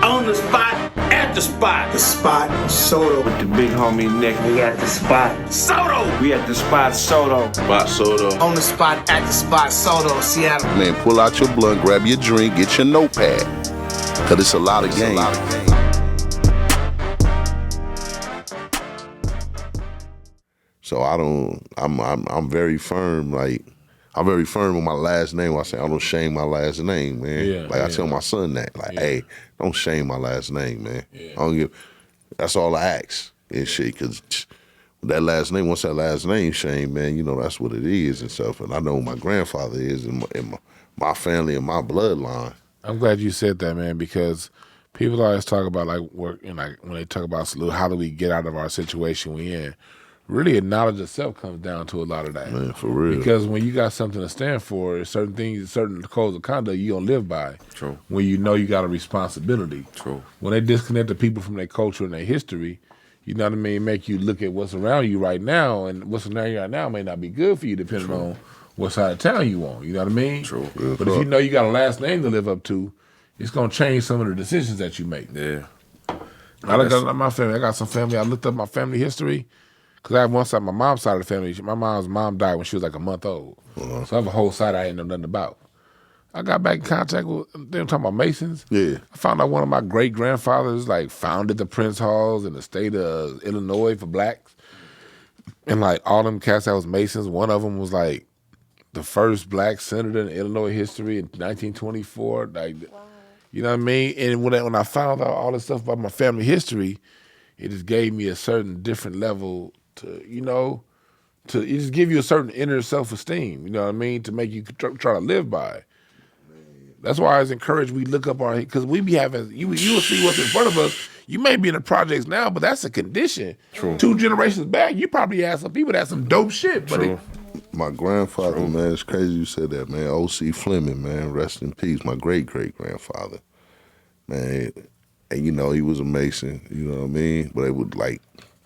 On the spot, at the spot. The spot, SoDo. With the big homie Nick, we at the spot. SoDo. We at the spot, SoDo. Spot SoDo. On the spot, at the spot, SoDo, Seattle. Man, pull out your blunt, grab your drink, get your notepad. Cause it's a lot of game. So I'm very firm, I'm very firm on my last name. I say I don't shame my last name, man. I tell my son that, hey, don't shame my last name, man. I don't that's all I ask and shit, cause that last name, once that last name shame, man, that's what it is and stuff. And I know who my grandfather is in my family and my bloodline. I'm glad you said that, man, because people always talk about work, and when they talk about salute, how do we get out of our situation we in? Really, knowledge itself comes down to a lot of that. Man, for real. Because when you got something to stand for, certain things, certain codes of conduct you don't live by. True. When you know you got a responsibility. True. When they disconnect the people from their culture and their history, you know what I mean, make you look at what's around you right now, and what's around you right now may not be good for you depending on what side of town you on. You know what I mean? True. But if you know you got a last name to live up to, it's going to change some of the decisions that you make. Yeah. I looked up my family. I got some family. I looked up my family history. Because I have one side, my mom's side of the family, my mom's mom died when she was like a month old. So I have a whole side I didn't know nothing about. I got back in contact with them talking about Masons. Yeah. I found out one of my great-grandfathers founded the Prince Halls in the state of Illinois for blacks. And all them cats that was Masons, one of them was the first black senator in Illinois history in 1924. You know what I mean? And when I found out all this stuff about my family history, it just gave me a certain different level to it just give you a certain inner self-esteem, you know what I mean, to make you try to live by. That's why I was encouraged we look up because we be having, you will see what's in front of us. You may be in the projects now, but that's a condition. True. 2 generations back, you probably had some people that had some dope shit. But my grandfather, man, it's crazy you said that, man. O.C. Fleming, man, rest in peace. My great-great-grandfather, man. And, he was a Mason, you know what I mean? But it would,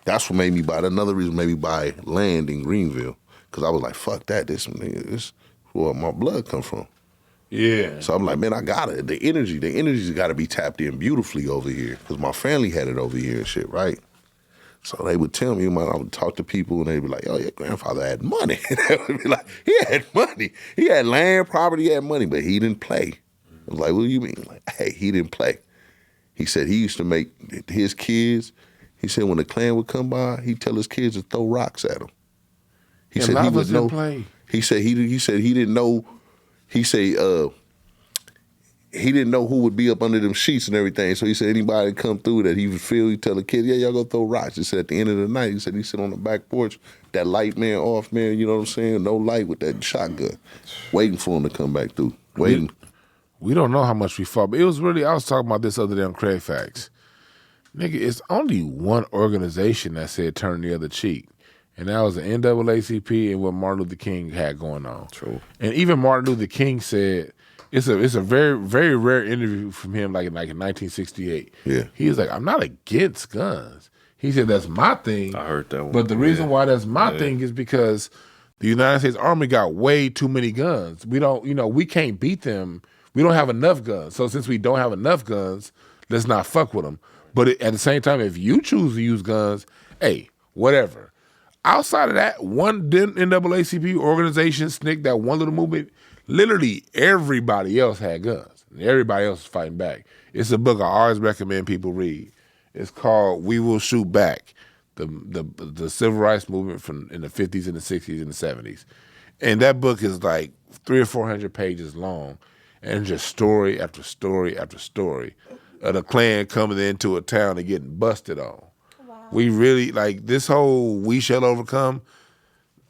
that's what made me buy, another reason made me buy land in Greenville. Because I was like, fuck that, this where my blood come from. Yeah. So I'm like, man, I got it. The energy's got to be tapped in beautifully over here. Because my family had it over here and shit, right? So they would tell me, I would talk to people and they'd be like, oh, your grandfather had money. They would be like, he had money. He had land, property, he had money, but he didn't play. I was like, what do you mean? Hey, he didn't play. He said he used to make his kids, he said when the Klan would come by, he'd tell his kids to throw rocks at them. He said he would know. Play. He said he didn't know. He said he didn't know who would be up under them sheets and everything. So he said anybody come through that he would feel, he'd tell the kids, yeah, y'all go throw rocks. He said at the end of the night, he said he sit on the back porch, that light man off, man, you know what I'm saying? No light with that shotgun, waiting for him to come back through, waiting. We don't know how much we fought, but it was really, I was talking about this other day on Craig Facts. Nigga, it's only one organization that said turn the other cheek, and that was the NAACP and what Martin Luther King had going on. True. And even Martin Luther King said, it's a very, very rare interview from him, in 1968. Yeah. He was like, I'm not against guns. He said, that's my thing. I heard that one. But the reason why that's my thing is because the United States Army got way too many guns. We don't, we can't beat them. We don't have enough guns. So since we don't have enough guns, let's not fuck with them. But at the same time, if you choose to use guns, hey, whatever. Outside of that, one NAACP organization, SNCC, that one little movement, literally everybody else had guns. And everybody else was fighting back. It's a book I always recommend people read. It's called We Will Shoot Back, the civil rights movement in the 50s and the 60s and the 70s. And that book is 300 or 400 pages long, and just story after story after story of the Klan coming into a town and getting busted on. Wow. We really, this whole We Shall Overcome,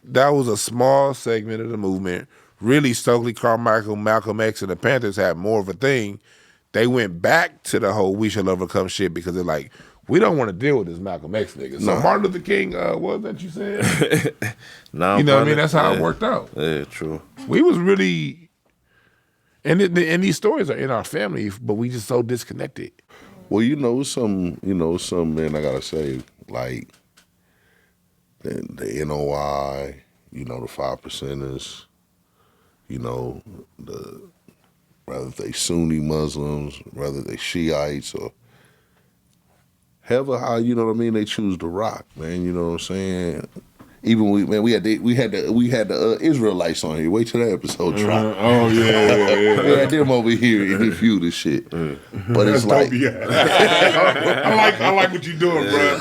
that was a small segment of the movement. Really, Stokely Carmichael, Malcolm X, and the Panthers had more of a thing. They went back to the whole We Shall Overcome shit because they're like, we don't want to deal with this Malcolm X nigga. So Martin Luther King, what was that you said? No, you know what I mean? That's how it worked out. Yeah, true. We was really... And these stories are in our family, but we just so disconnected. Well, some man, I gotta say, the NOI, the 5%ers, whether they Sunni Muslims, whether they Shiites, or however how, you know what I mean, they choose to rock, man, you know what I'm saying? Even we had the Israelites on here. Wait till that episode drop. Oh yeah. We had them over here in the feud and shit. But it's That's like, dope, yeah. I like what you're doing, bro.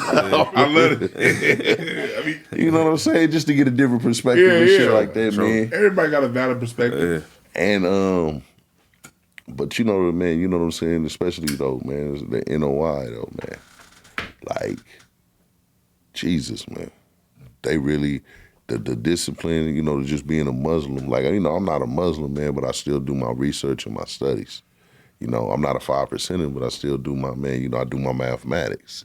I love it. I mean, you know what I'm saying? Just to get a different perspective and shit like that, man. Everybody got a valid perspective. And but you know, man, you know what I'm saying? Especially though, man, it's the NOI though, man. Like, Jesus, man. They really, the discipline, you know, just being a Muslim. Like, you know, I'm not a Muslim, man, but I still do my research and my studies. You know, I'm not a 5%er, but I still do my, man, you know, I do my mathematics.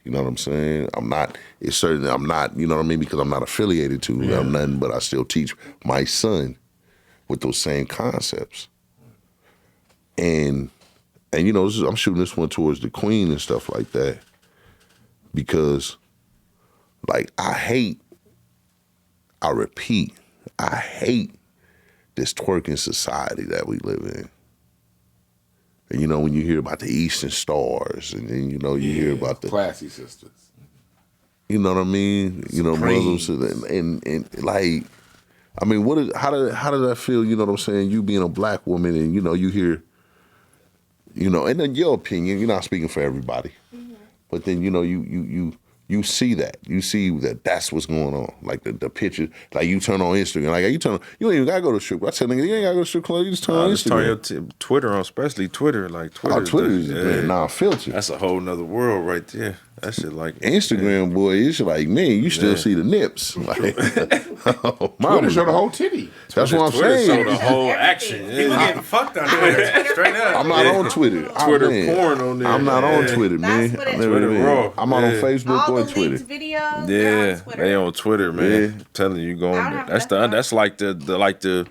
You know what I'm saying? I'm not, you know what I mean, because I'm not affiliated to, I'm nothing, but I still teach my son with those same concepts. And you know, I'm shooting this one towards the queen and stuff like that because, like, I repeat, I hate this twerking society that we live in. And you know, when you hear about the Eastern Stars, and then, you know, you hear about the classy sisters. You know what I mean? You know, Muslims and like, I mean, how did that feel, you know what I'm saying? You being a black woman and, you know, you hear, you know, and in your opinion, you're not speaking for everybody. But then, you know, you see that. You see that that's what's going on. Like the picture, like you turn on Instagram. Like you ain't even gotta go to strip club. I tell niggas, you ain't gotta go to strip club. You just turn on Instagram. Turn your Twitter on, especially Twitter. Like Twitter. Oh, Twitter is non-filtered. That's a whole nother world right there. That shit like Instagram, boy, it's like, man, you still see the nips. Like, Twitter show the whole titty. That's what I'm Twitter saying. show the whole action. People getting fucked on Twitter. Straight up. I'm not on Twitter. Twitter porn on there. I'm not on Twitter, man. That's what it is. Twitter raw. I'm not on Facebook All or the Twitter. leaked videos, Yeah, they're on Twitter. they on Twitter, man. I'm telling you, going. That's like the.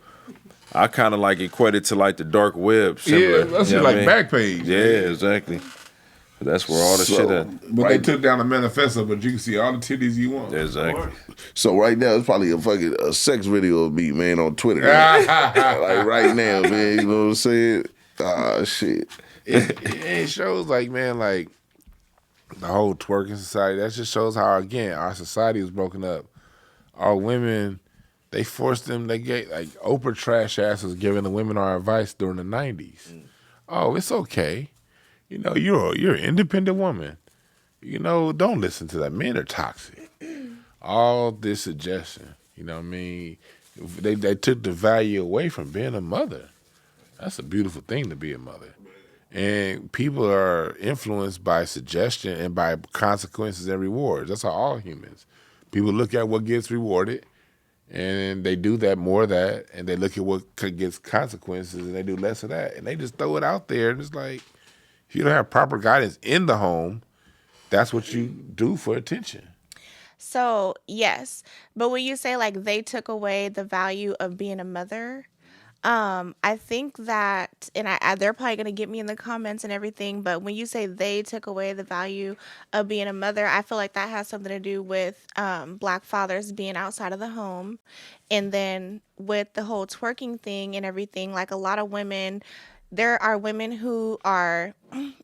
I kind of like equate it to like the dark web. Similar, Yeah, that's you know like what I mean? back page. Yeah, exactly. That's where all the shit at. But they took down the manifesto, but you can see all the titties you want. Exactly. So right now, it's probably a sex video of me, man, on Twitter. Man. Like right now, man, you know what I'm saying? Ah, shit. It shows like, man, like the whole twerking society. That just shows how, again, our society is broken up. Our women, they forced them. They get like Oprah trash ass was giving the women our advice during the 90s. Oh, it's okay. You know, you're an independent woman. You know, don't listen to that. Men are toxic. All this suggestion, you know what I mean? They took the value away from being a mother. That's a beautiful thing to be a mother. And people are influenced by suggestion and by consequences and rewards. That's how all humans. People look at what gets rewarded, and they do that, more of that, and they look at what gets consequences, and they do less of that. And they just throw it out there, and it's like, if you don't have proper guidance in the home, that's what you do for attention. So, yes. But when you say, like, they took away the value of being a mother, I think that, and they're probably going to get me in the comments and everything, but when you say they took away the value of being a mother, I feel like that has something to do with Black fathers being outside of the home. And then with the whole twerking thing and everything, like a lot of women, there are women who are,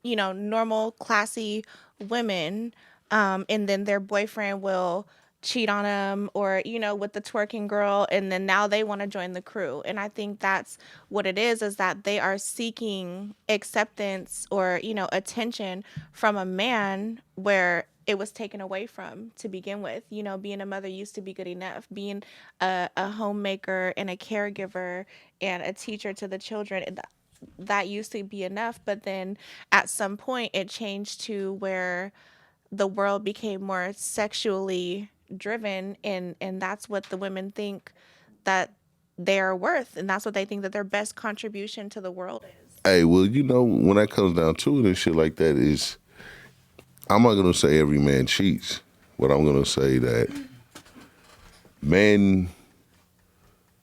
you know, normal, classy women, and then their boyfriend will cheat on them or, you know, with the twerking girl, and then now they want to join the crew. And I think that's what it is that they are seeking acceptance or, you know, attention from a man where it was taken away from to begin with. You know, being a mother used to be good enough. Being a homemaker and a caregiver and a teacher to the children, that used to be enough. But then at some point it changed to where the world became more sexually driven, and that's what the women think that they're worth, and that's what they think that their best contribution to the world is. Hey, well, you know, when that comes down to it and shit like that is, I'm not going to say every man cheats, but I'm going to say that men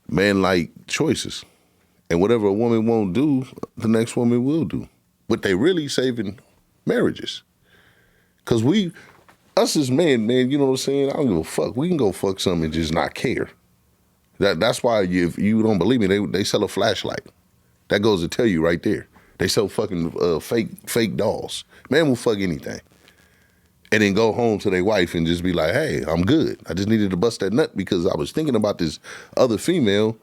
like choices. And whatever a woman won't do, the next woman will do. But they really saving marriages. Because us as men, man, you know what I'm saying? I don't give a fuck. We can go fuck something and just not care. That's why if you don't believe me, they sell a flashlight. That goes to tell you right there. They sell fucking fake dolls. Man will fuck anything. and then go home to their wife and just be like, hey, I'm good. I just needed to bust that nut because I was thinking about this other female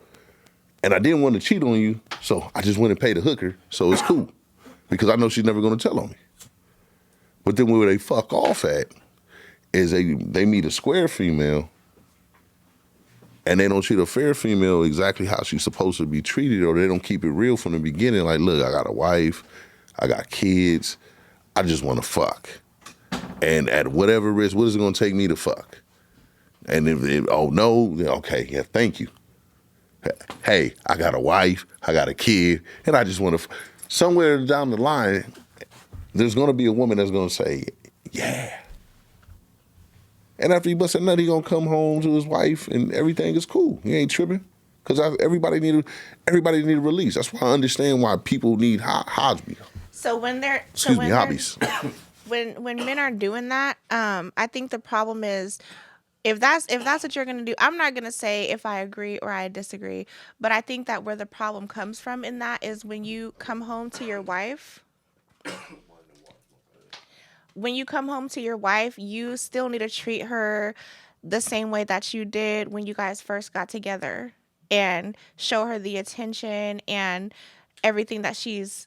and I didn't want to cheat on you, so I just went and paid a hooker, so it's cool. Because I know she's never going to tell on me. But then where they fuck off at is they meet a square female and they don't treat a fair female exactly how she's supposed to be treated, or they don't keep it real from the beginning. Like, look, I got a wife, I got kids, I just want to fuck. And at whatever risk, what is it going to take me to fuck? And if oh no, then okay, yeah, thank you. Hey, I got a wife, I got a kid, and I just want to. Somewhere down the line, there's going to be a woman that's going to say, yeah. And after he busts a nut, he going to come home to his wife, and everything is cool. He ain't tripping. Because everybody need a release. That's why I understand why people need hobbies. So when they're hobbies. When men are doing that, I think the problem is if that's what you're gonna do. I'm not gonna say if I agree or I disagree, but I think that where the problem comes from in that is when you come home to your wife. When you come home to your wife, you still need to treat her the same way that you did when you guys first got together, and show her the attention and everything that she's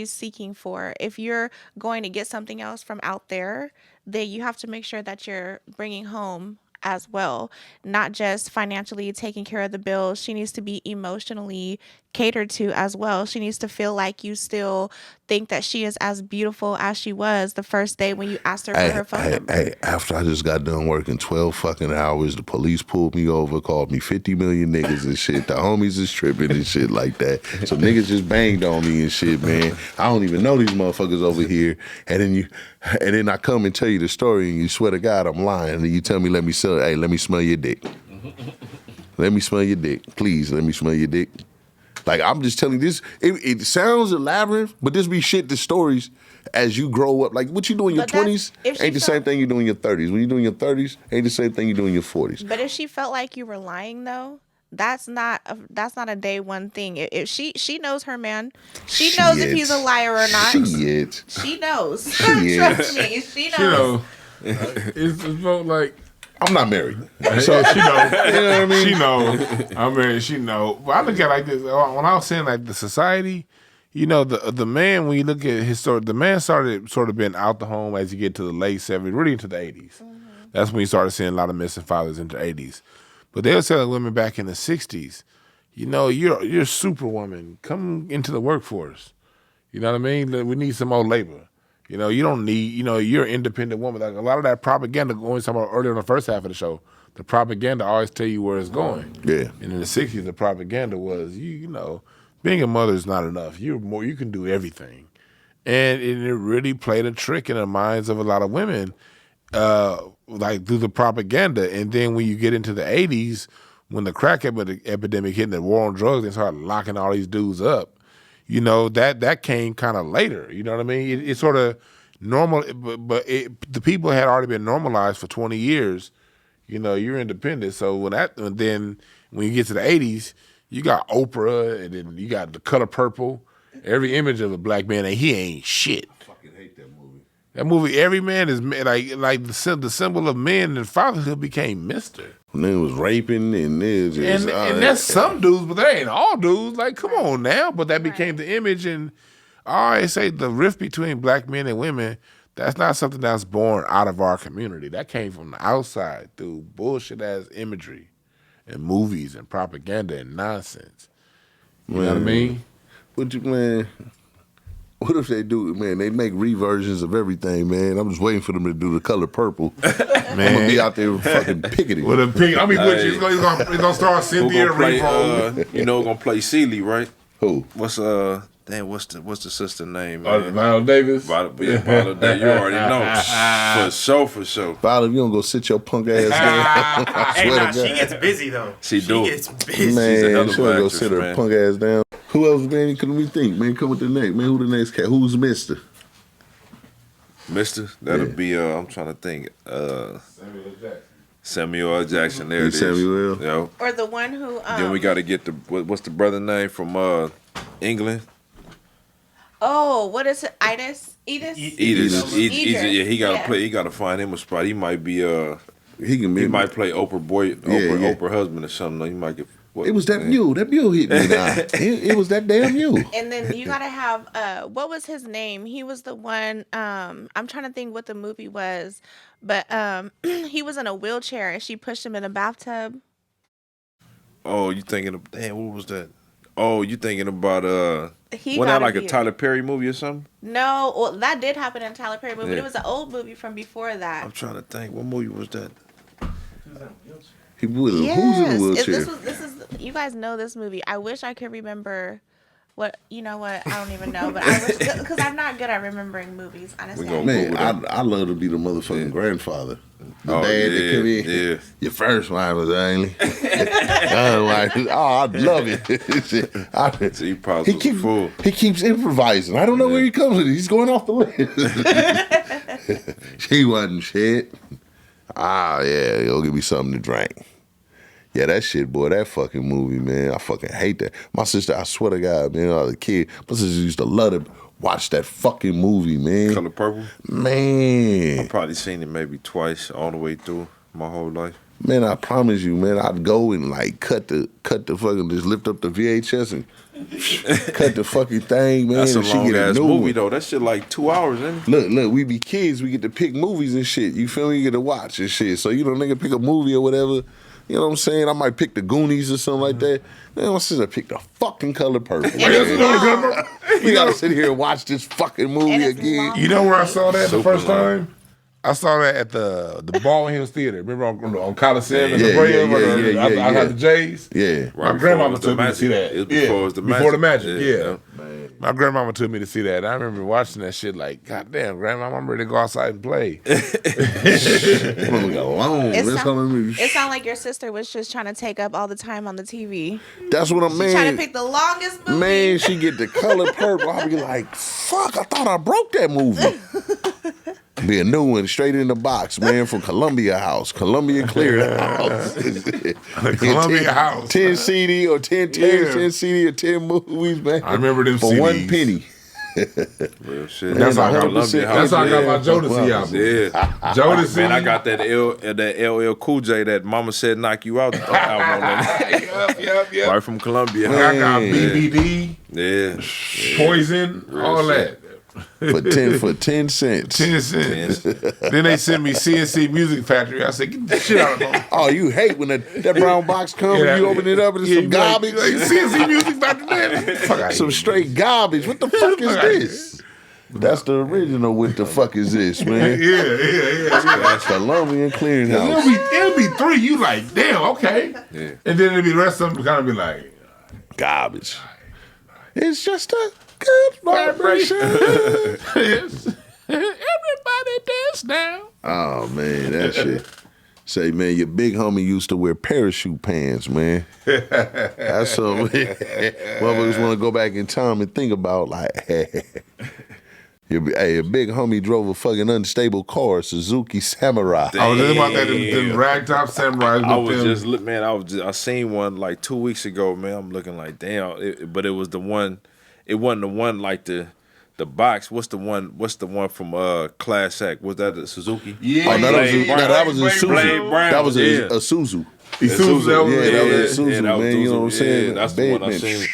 seeking for. If you're going to get something else from out there, then you have to make sure that you're bringing home as well, not just financially taking care of the bills. She needs to be emotionally catered to as well. She needs to feel like you still think that she is as beautiful as she was the first day when you asked her for her phone number. Hey, after I just got done working 12 fucking hours, the police pulled me over, called me 50 million niggas and shit. The homies is tripping and shit like that. So niggas just banged on me and shit, man. I don't even know these motherfuckers over here. And then I come and tell you the story and you swear to God I'm lying. And then you tell me, let me smell your dick. Let me smell your dick. Please, let me smell your dick. Like, I'm just telling you this, it sounds elaborate, but this be shit, the stories as you grow up. Like, what you do in your 20s ain't the same thing you do in your 30s. When you do in your 30s, ain't the same thing you do in your 40s. But if she felt like you were lying, though, that's not a day one thing. If she knows her man, she knows if he's a liar or not. She knows. Trust me, she knows. It's about like, I'm not married. So she know. You know what I mean? She know. I mean, she know. But I look at it like this. When I was saying like the society, you know, the man, when you look at the man started sort of being out the home as you get to the late 70s, really into the 80s. Mm-hmm. That's when you started seeing a lot of missing fathers into the 80s. But they were telling women back in the 60s, you know, you're a superwoman. Come into the workforce. You know what I mean? We need some more labor. You know, you don't need, you know, you're an independent woman. Like a lot of that propaganda, going talking about earlier in the first half of the show, the propaganda always tell you where it's going. Yeah. And in the 60s, the propaganda was, you know, being a mother is not enough. You can do everything. And it really played a trick in the minds of a lot of women, like through the propaganda. And then when you get into the 80s, when the crack epidemic hit and the war on drugs, they started locking all these dudes up. You know, that came kind of later. You know what I mean? It's sort of normal, but the people had already been normalized for 20 years. You know, you're independent. So then when you get to the 80s, you got Oprah, and then you got The Color Purple. Every image of a black man, and he ain't shit. I fucking hate that movie. That movie, every man is like the symbol of men and fatherhood became Mister. And then it was raping and this. And that's some dudes, but that ain't all dudes. Like, come on now. But that became the image. And I always say the rift between black men and women, that's not something that's born out of our community. That came from the outside through bullshit-ass imagery and movies and propaganda and nonsense. You know what I mean? What if they do, man? They make reversions of everything, man. I'm just waiting for them to do The Color Purple. Man, I'm gonna be out there fucking picketing. With a pink, I mean, he's gonna start Cynthia Revo. You know, gonna play Celie, right? Who? What's the sister name? Viola Davis. Viola Davis. You already know. For sure. Viola, you don't go sit your punk ass down. She gets busy though. She gets busy. Man, she don't go sit her punk ass down. Who else, man? Can we think, man? Come with the next, man. Who the next cat? Who's Mister? Mister? That'll be, I'm trying to think. Samuel L. Jackson. There it is. Samuel. Yo. Or the one who. Then we got to get what's the brother name from England? Oh, what is it? Edis? Edis. Yeah, he gotta play. He gotta find him a spot. He might be he might play Oprah husband or something. He might get. It was that mule. That mule hit me. It was that damn mule. And then you gotta have what was his name? He was the one. I'm trying to think what the movie was, but he was in a wheelchair and she pushed him in a bathtub. Oh, you thinking of what was that? Oh, you thinking about Wasn't that like a Tyler Perry movie or something? No, well that did happen in a Tyler Perry movie, but it was an old movie from before that. I'm trying to think. What movie was that? Who's in a wheelchair? This is you guys know this movie. I wish I could remember what I don't even know, but I wish because I'm not good at remembering movies. Honestly, Man, I love to be the motherfucking grandfather. The dad that come in. Yeah. Your first wife was Ainley. I love it. So you probably was a fool. He keeps improvising. I don't know where he comes with it. He's going off the list. She wasn't shit. Go give me something to drink. Yeah, that shit, boy, that fucking movie, man. I fucking hate that. My sister, I swear to God, man, I was a kid. My sister used to love to watch that fucking movie, man. Color Purple? Man. I've probably seen it maybe twice all the way through my whole life. Man, I promise you, man, I'd go and like cut the fucking, just lift up the VHS and cut the fucking thing, man. That's a long ass movie one. though. That shit like 2 hours, ain't it? Look, we be kids, we get to pick movies and shit. You feel me? You get to watch and shit. So, nigga pick a movie or whatever. You know what I'm saying? I might pick the Goonies or something like that. Man, my sister picked the fucking Color Purple. We gotta sit here and watch this fucking movie again. You know where I saw that the first time? I saw that at the Ball Hills Theater. Remember on Coliseum and the Bray? I had the J's. Yeah. My grandmama took me to see that. It was before the Before the Magic. Magic, yeah. My grandmama took me to see that. I remember watching that shit like, God damn, grandma, I'm ready to go outside and play. It sounded like your sister was just trying to take up all the time on the TV. That's what I'm She's trying to pick the longest movie. Man, she get the Color Purple. I'll be like, fuck, I thought I broke that movie. Be a new one, straight in the box, man, from Columbia House. Columbia Clear House. Columbia House. 10 CD or 10 tapes, 10 CD or 10 movies, man. I remember them for CDs. 1 penny. Real shit. That's how I got my Jodeci album. Yeah. Jodeci. Man, I got that LL Cool J that Mama Said Knock You Out album on that. Yep. Right from Columbia. I got BBD. Yeah. Poison. Real all shit. that. For 10 cents. 10 cents. Then they sent me CNC Music Factory. I said, get the shit out of them. Oh, you hate when that brown box comes and you open it up and it's some garbage. Like, CNC Music Factory, man. Some straight garbage. What the fuck is this? That's the original. What the fuck is this, man? Yeah. That's Columbia Clearinghouse. It'll be 3. You like, damn, okay. Yeah. And then it'll be the rest of them kind of be like, garbage. It's just a good vibration. Everybody dance now. Oh, man, that shit. Say, man, your big homie used to wear parachute pants, man. That's something motherfuckers want to go back in time and think about, like, your big homie drove a fucking unstable car, Suzuki Samurai. I was just about that, them ragtop samurais. I seen one like 2 weeks ago, man. I'm looking like, damn. But it was the one, it wasn't the one like the box. What's the one from Class Act? Was that the Suzuki? Yeah. That was a Isuzu. That was a Isuzu. Isuzu. That was a Isuzu, man. You know what I'm saying? Yeah, that's the one I seen.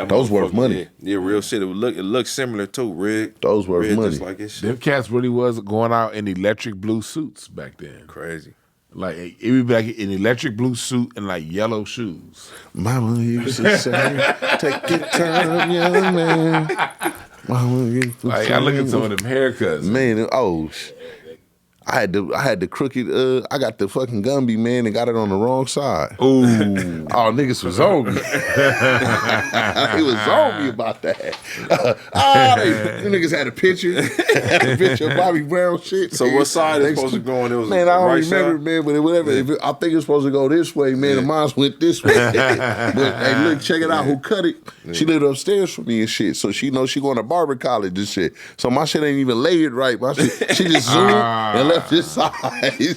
Those worth money. Yeah, real shit. It looked similar too, Rig. Those worth money. Just like his shit. Them cats really was going out in electric blue suits back then. Crazy. Like, it would be like an electric blue suit and like yellow shoes. Mama used to say, take your time, young man. Mama used to like, I look at some of them haircuts. Man, I had the crooked, I got the fucking Gumby, man, and got it on the wrong side. Ooh. Oh, niggas was on me. He was on me about that. Them niggas had a picture. Of Bobby Brown shit. So what side is supposed to go on? It was man, I don't right remember, side? man, but whatever. Yeah. I think it's supposed to go this way, man, and mine went this way. But hey, look, check it out. Who cut it? She lived upstairs from me and shit. So she knows she going to barber college and shit. So my shit ain't even laid right. My shit, she just zoomed and left this side. She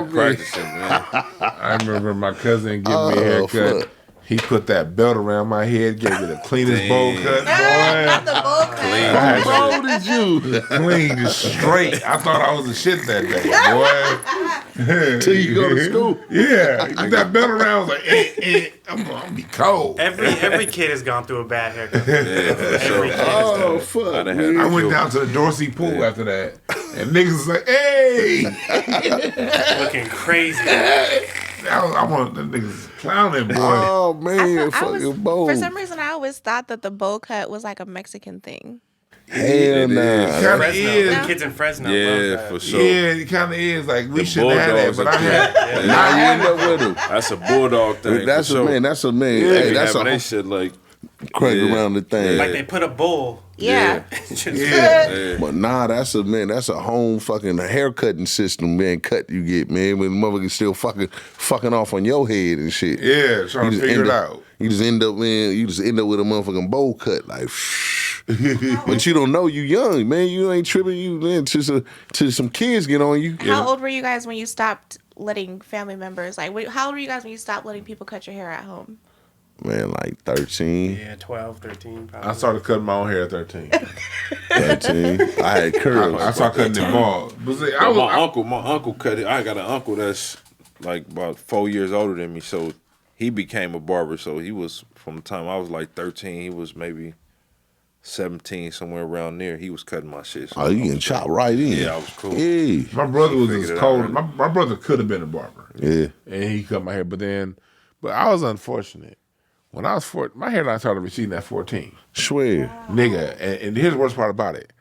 practicing, man. I remember my cousin giving me a haircut. Fuck. He put that belt around my head, gave me the cleanest bowl cut, Not boy. the bowl cut. How old is you? Clean, just straight. I thought I was a shit that day, boy. Till you go to school. Yeah, he put that belt around. I was like, I'm gonna be cold. Every kid has gone through a bad haircut. Yeah, for sure. Every kid has done Oh it. fuck! I done man. had I went down to the Dorsey pool after that, and niggas was like, hey. Looking crazy. I want the niggas clowning, boy. Oh man, I fucking was, bowl. for some reason, I always thought that the bowl cut was like a Mexican thing. Hell It nah. is. Kinda Fresno. is. The kids in Fresno. love Yeah, that. for sure. Yeah, it kind of is. Like, we The shouldn't have that, Bulldogs but are I had. cute. Nah, you end up with him. That's a bulldog thing. That's for a sure. man. That's a man. They Hey, be that's having they a shit like crank Yeah. around the thing. Like they put a bowl. Yeah. Just- Yeah. But nah, that's a man. That's a home fucking haircutting system, man. Cut you get, man. When motherfuckers still fucking off on your head and shit. Yeah, trying You to just figure end it up- out. You just end up, man. You just end up with a motherfucking bowl cut, like. But you don't know you young, man. You ain't tripping. You man till some kids get on you. How old were you guys when you stopped letting family members, like, how old were you guys when you stopped letting people cut your hair at home? Man, like 13. Yeah, 12, 13 probably. I started cutting my own hair at 13. 13. I had curls. I started cutting it bald. But see, my uncle cut it. I got an uncle that's like about 4 years older than me, so he became a barber. So he was, from the time I was like 13, he was maybe 17, somewhere around there. He was cutting my shit. So Oh, you getting chopped right in. Yeah, I was cool. Yeah. my brother was Figured as it out, cold. right? My brother could have been a barber. Yeah. And he cut my hair. But I was unfortunate. When I was 14, my hairline started receding at 14. Swear. Nigga, and here's the worst part about it.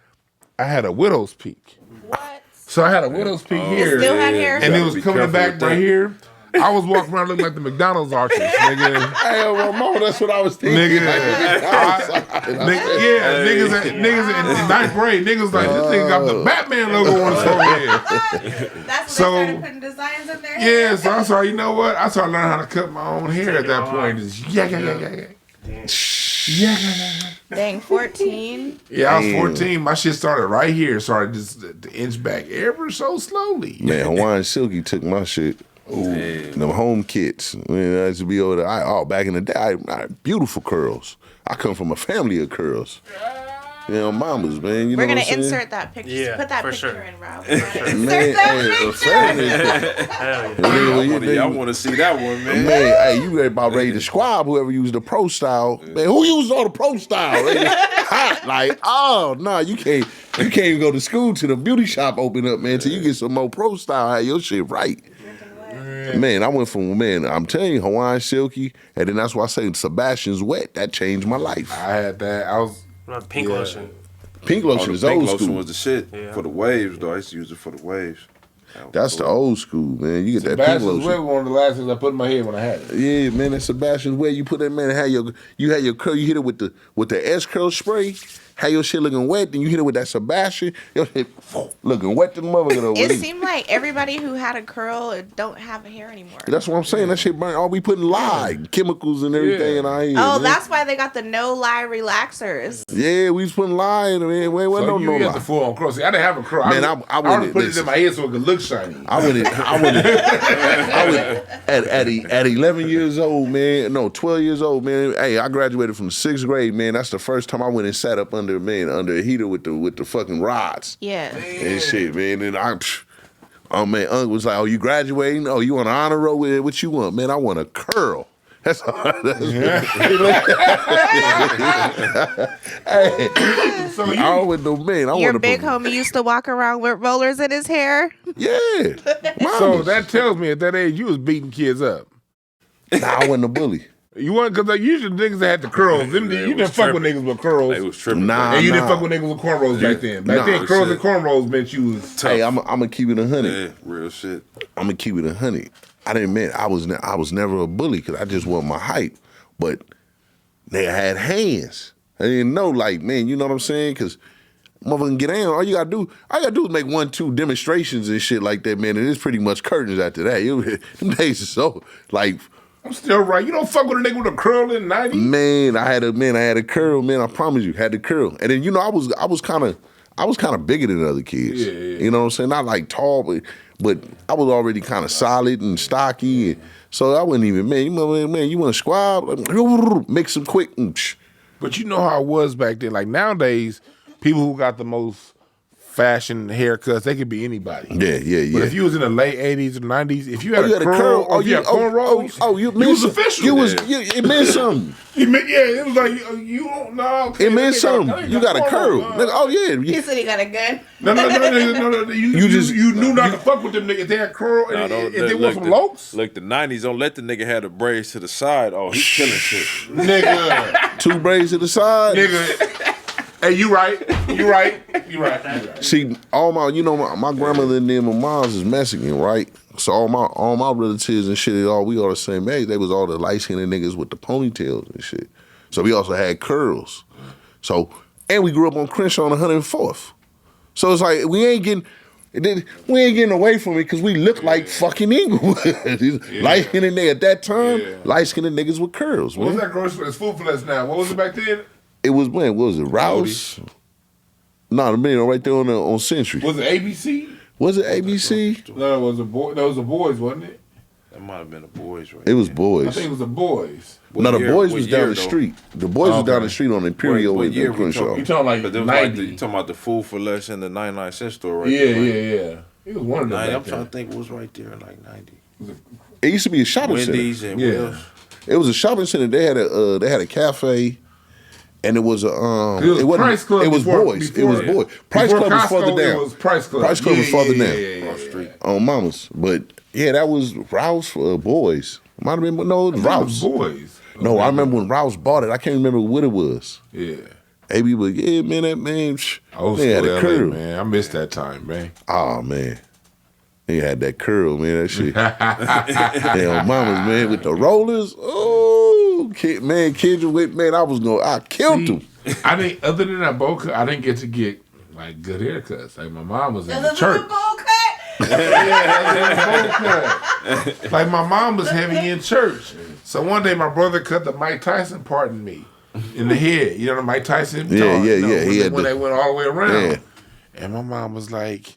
I had a widow's peak. What? So I had a widow's peak here. Still had hair? And it Gotta was be coming careful back with right that. here. I was walking around looking like the McDonald's arches, nigga. Hey, well, mama, that's what I was thinking. Nigga, niggas in ninth grade, niggas like, this nigga got the Batman logo on his forehead. That's when So- they started putting designs in their hair? Yeah, so I started, you know what? I started learning how to cut my own hair at that point. Just Dang, 14. Yeah, I was 14. My shit started right here. Started just to inch back ever so slowly. Man, Hawaiian Silky took my shit. Ooh, them home kits. Man, I used to be over there. Back in the day, I beautiful curls. I come from a family of curls. You know, mamas, man. You We're know going what to I'm saying? insert that picture. Yeah, Put that for picture sure. in, Rob. Man, Insert that hey, a picture. family. Hell yeah. I want to see that one, man. Man, hey, you about ready to squab whoever used the pro style. Man, who used all the pro style? Hot, like, oh no, you can't even go to school till the beauty shop open up, man, till you get some more pro style. Have your shit right. Man, I went from, I'm telling you, Hawaiian Silky, and then that's why I say Sebastian's Wet. That changed my life. I had that. I was Pink lotion. Pink lotion is the pink old lotion school. was the shit Yeah. for the waves, though. I used to use it for the waves. That's the old school, man. You get that pink Sebastian's Web, lotion. one of the last things I put in my head when I had it. Yeah, man, that Sebastian's Wet. You put that man, you had your curl, you hit it with the S curl spray. Have your shit looking wet, then you hit it with that Sebastian. Your shit looking wet to the motherfucker. It seemed like everybody who had a curl don't have a hair anymore. That's what I'm saying. That shit burn. All we putting lye, chemicals and everything in our hair. Oh, man. that's why they got the no lie relaxers. Yeah, we was putting lye in it, man. We wasn't So no you had lie. the full on curl. See, I didn't have a curl. Man, I I wouldn't- put it listen. in my head so it could look shiny. I went at 11 years old, man. No, 12 years old, man. Hey, I graduated from the 6th grade, man. That's the first time I went and sat up under a heater with the fucking rods Yeah. and shit, man. And man, Uncle was like, "Oh, you graduating? Oh, you want an honor roll with it? What you want, man? I want a curl." That's all. Hey, So I always know, man. I Your want big homie used to walk around with rollers in his hair. Yeah. So Mamas. that tells me at that age you was beating kids up. Nah, I wasn't a bully. You weren't, because like, usually the niggas that had the curls, you didn't fuck with niggas with curls. They was tripping. Nah. And you didn't fuck with niggas with cornrows back then. Back then, curls shit. and cornrows meant you was Hey, I'm gonna keep it 100. Yeah, real shit. I'm gonna keep it 100. I didn't mean I was never a bully because I just wasn't my height, but they had hands. I didn't know, like, man, you know what I'm saying? Because motherfucking get down. All you gotta do is make 1-2 demonstrations and shit like that, man. And it's pretty much curtains after that. Them days are so like. I'm still right. You don't fuck with a nigga with a curl in the 90s. Man, I had a curl, man. I promise you, had the curl. And then I was kind of bigger than other kids. Yeah. You know what I'm saying? Not like tall, but I was already kind of solid and stocky. And so I wasn't even, man, you want to squab? Like, mix them quick. But you know how it was back then. Like nowadays, people who got the most fashion haircuts, they could be anybody. Yeah. But if you was in the late 80s or 90s, if you had a a curl, or if you had cornrows, you was official. It meant something. It was like, you don't know. Okay, It meant something. You got a curl. Nigga, oh, yeah. He said he got a gun. No. You knew not to fuck with them niggas. They had curl and they want some lokes. Look, the 90s, don't let the nigga have the braids to the side. Oh, he's killing shit. Nigga. 2 braids to the side. Nigga. Hey, you right. See, all my grandmother and then my mom's is Mexican, right? So all my relatives and shit, we all the same age. They was all the light-skinned niggas with the ponytails and shit. So we also had curls. So, and we grew up on Crenshaw on 104th. So it's like, we ain't getting away from it because we look like fucking Inglewood. Light-skinned niggas at that time, light-skinned niggas with curls, man. What was that grocery store? It's Food for Less now. What was it back then? It was when? What was it? Rouse? No, the man right there on Century. Was it ABC? Was it ABC? No, it was the boys, wasn't it? That might have been the boys, right? It was boys. I think it was the boys. No, the boys was down the street. The boys was down the street on Imperial What and year we Crenshaw. You talking like But there was 90? you talking about the Food for Less and the 99-cent store, right? Yeah. It was one of them. I'm trying to think what was right there in like 90. It used to be a shopping Wendy's center. and Wills. It was a shopping center. They had a cafe. And it was it was Price Club. It was boys. It was boys. Price Club was further down. It was Price Club. Price Club was further down. Yeah. Street. On Mama's. But yeah, that was Rouse for boys. Might have been it was Rouse. Boys. No, I remember when Rouse bought it. I can't remember what it was. Yeah. AB was that man. Old They had school a LA, curl. man. I missed that time, man. Oh man. They had that curl, man. That shit. Damn, Mama's, man, with the rollers. Oh, kids with, man, I killed them. I think other than that bowl cut, I didn't get to get like good haircuts. Like my mom was in the church. Like my mom was heavy in church. So one day my brother cut the Mike Tyson part in me in the head. You know the Mike Tyson? Yeah. When they went all the way around. Yeah. And my mom was like,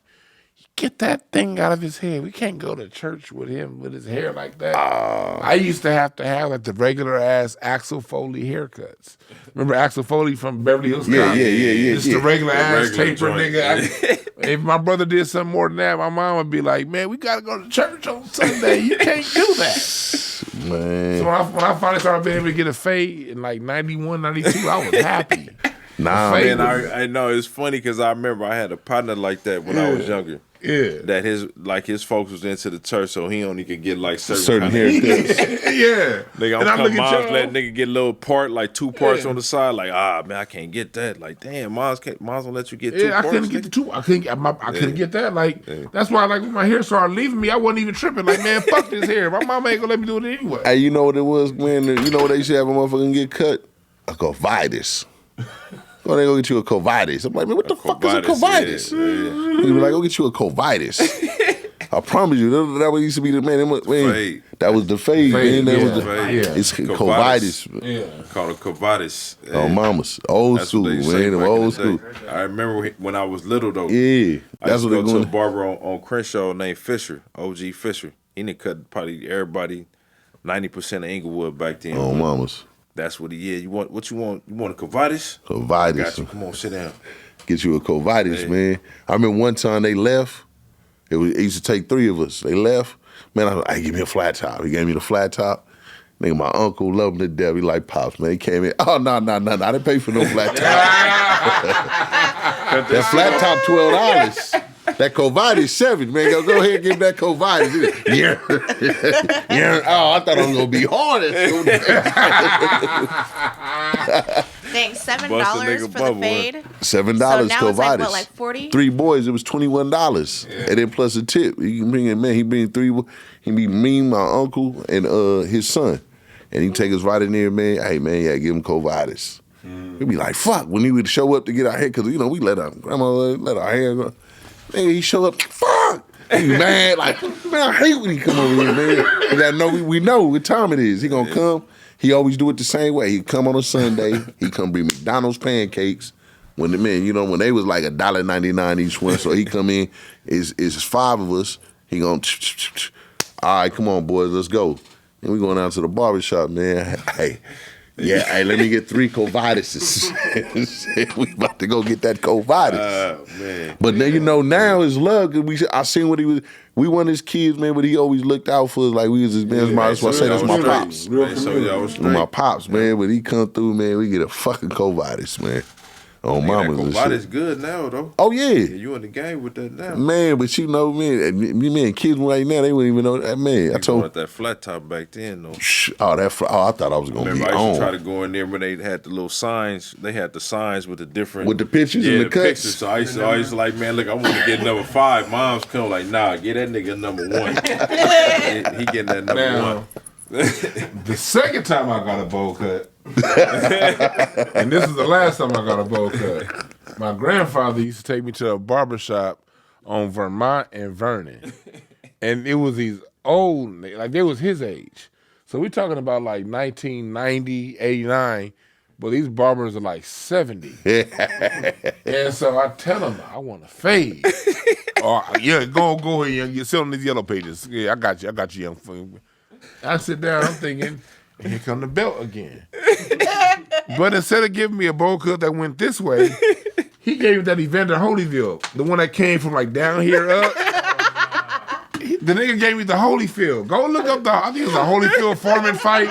get that thing out of his head. We can't go to church with him with his hair like that. I used to have like the regular ass Axel Foley haircuts. Remember Axel Foley from Beverly Hills Cop? Yeah. Just the regular ass taper joint. nigga. If my brother did something more than that, my mom would be like, man, we got to go to church on Sunday. You can't do that. Man. So when I finally started being able to get a fade in like 91, 92, I was happy. Nah, Man, I know it's funny because I remember I had a partner like that when I was younger. Yeah. That his folks was into the church, so he only could get like certain kind of haircuts. Yeah. Nigga, And I'm looking mom's at y'all. let nigga get a little part, like 2 parts on the side. Like, man, I can't get that. Like, damn, mom's don't let you get 2 Yeah, I parts. couldn't get the 2. I couldn't get that. Like that's why, like when my hair started leaving me, I wasn't even tripping. Like, man, fuck this hair. My mama ain't gonna let me do it anyway. Hey, you know what it was, man? You know what they used to have a motherfucker get cut? A covitis. Go they go get you a covitis. I'm like, man, what the fuck is a covitis? Yeah. You be like, go get you a covitis. I promise you, that was used to be the man. Fade. That was the fade, man. That was the Fade. It's covitis. Yeah. Called a covitis. Oh, mamas, old That's school, what they man. say Them back in old the school. day. I remember when I was little though. Yeah, I that's used what to they're go to a going. barber on Crenshaw named Fisher, OG Fisher. He done cut probably everybody 90% of Inglewood back then. Oh, mamas, That's what he is. You want what you want? You want a covitis? covitis. Got you. Come on, sit down. Get you a covitis, man. I remember one time they left. It used to take 3 of us. They left. Man, I was like, give me a flat top. He gave me the flat top. Nigga, my uncle loved him to death. He like, Pops, man. He came in. Oh, no. I didn't pay for no flat top. That flat top, $12. That covitis, $7. Man, go ahead and give that covitis. Yeah. Oh, I thought I was going to be hard. Thanks, $7 Bust a nigga for the bubble, fade. $7 So now covitis. it's like what, like 40? 3 boys, it was $21. And then plus a tip. He can bring in, man, he bring 3. He be me, my uncle, and his son. And he take us right in there, man. Hey, man, yeah, give him covitis. He'd be like, fuck, when he would show up to get our hair, because, you know, we let our hair go. Nigga, he show up, fuck. He mad, like, man, I hate when he come over here, man. Because I know we know what time it is. He gonna come. He always do it the same way. He come on a Sunday. He come bring McDonald's pancakes. When the men, you know, when they was like $1.99 each one. So he come in, it's 5 of us. He gonna, all right, come on, boys, let's go. And we going out to the barbershop, man. Hey, yeah, hey, let me get 3 Coviduses. We about to go get that Covidus. Man. But then, now his luck. I seen what he was. We weren't his kids, man, but he always looked out for us like we was his man. That's why I say that's my pops. Man, so y'all was straight. My pops, man, but he come through, man, we get a fucking Covidus, man. Oh, mama's and shit. Covidus good now, though. Oh, yeah. You in the game with that now. Man, but man, kids right now, they wouldn't even know that, man. I told that flat top back then, though. I thought I was going to be Remember, I used to try on. to go in there when they had the little signs. They had the signs with the different... With the pictures and the cuts. Pictures. So I used to like, man, look, I want to get number 5. Mom's come like, nah, get that nigga number 1. He getting that number 1. The second time I got a bowl cut, and this is the last time I got a bowl cut, my grandfather used to take me to a barbershop on Vermont and Vernon. And it was these old, like they was his age. So we're talking about like 1990, 89, but these barbers are like 70. And so I tell them, I want to fade. Or, yeah, go ahead, young. You sit on these yellow pages. Yeah, I got you, young friend. I sit down, I'm thinking, here come the belt again. But instead of giving me a bowl cut that went this way, he gave me that Evander Holyfield, the one that came from like down here up. The nigga gave me the Holyfield. Go look up I think it was a Holyfield Foreman fight.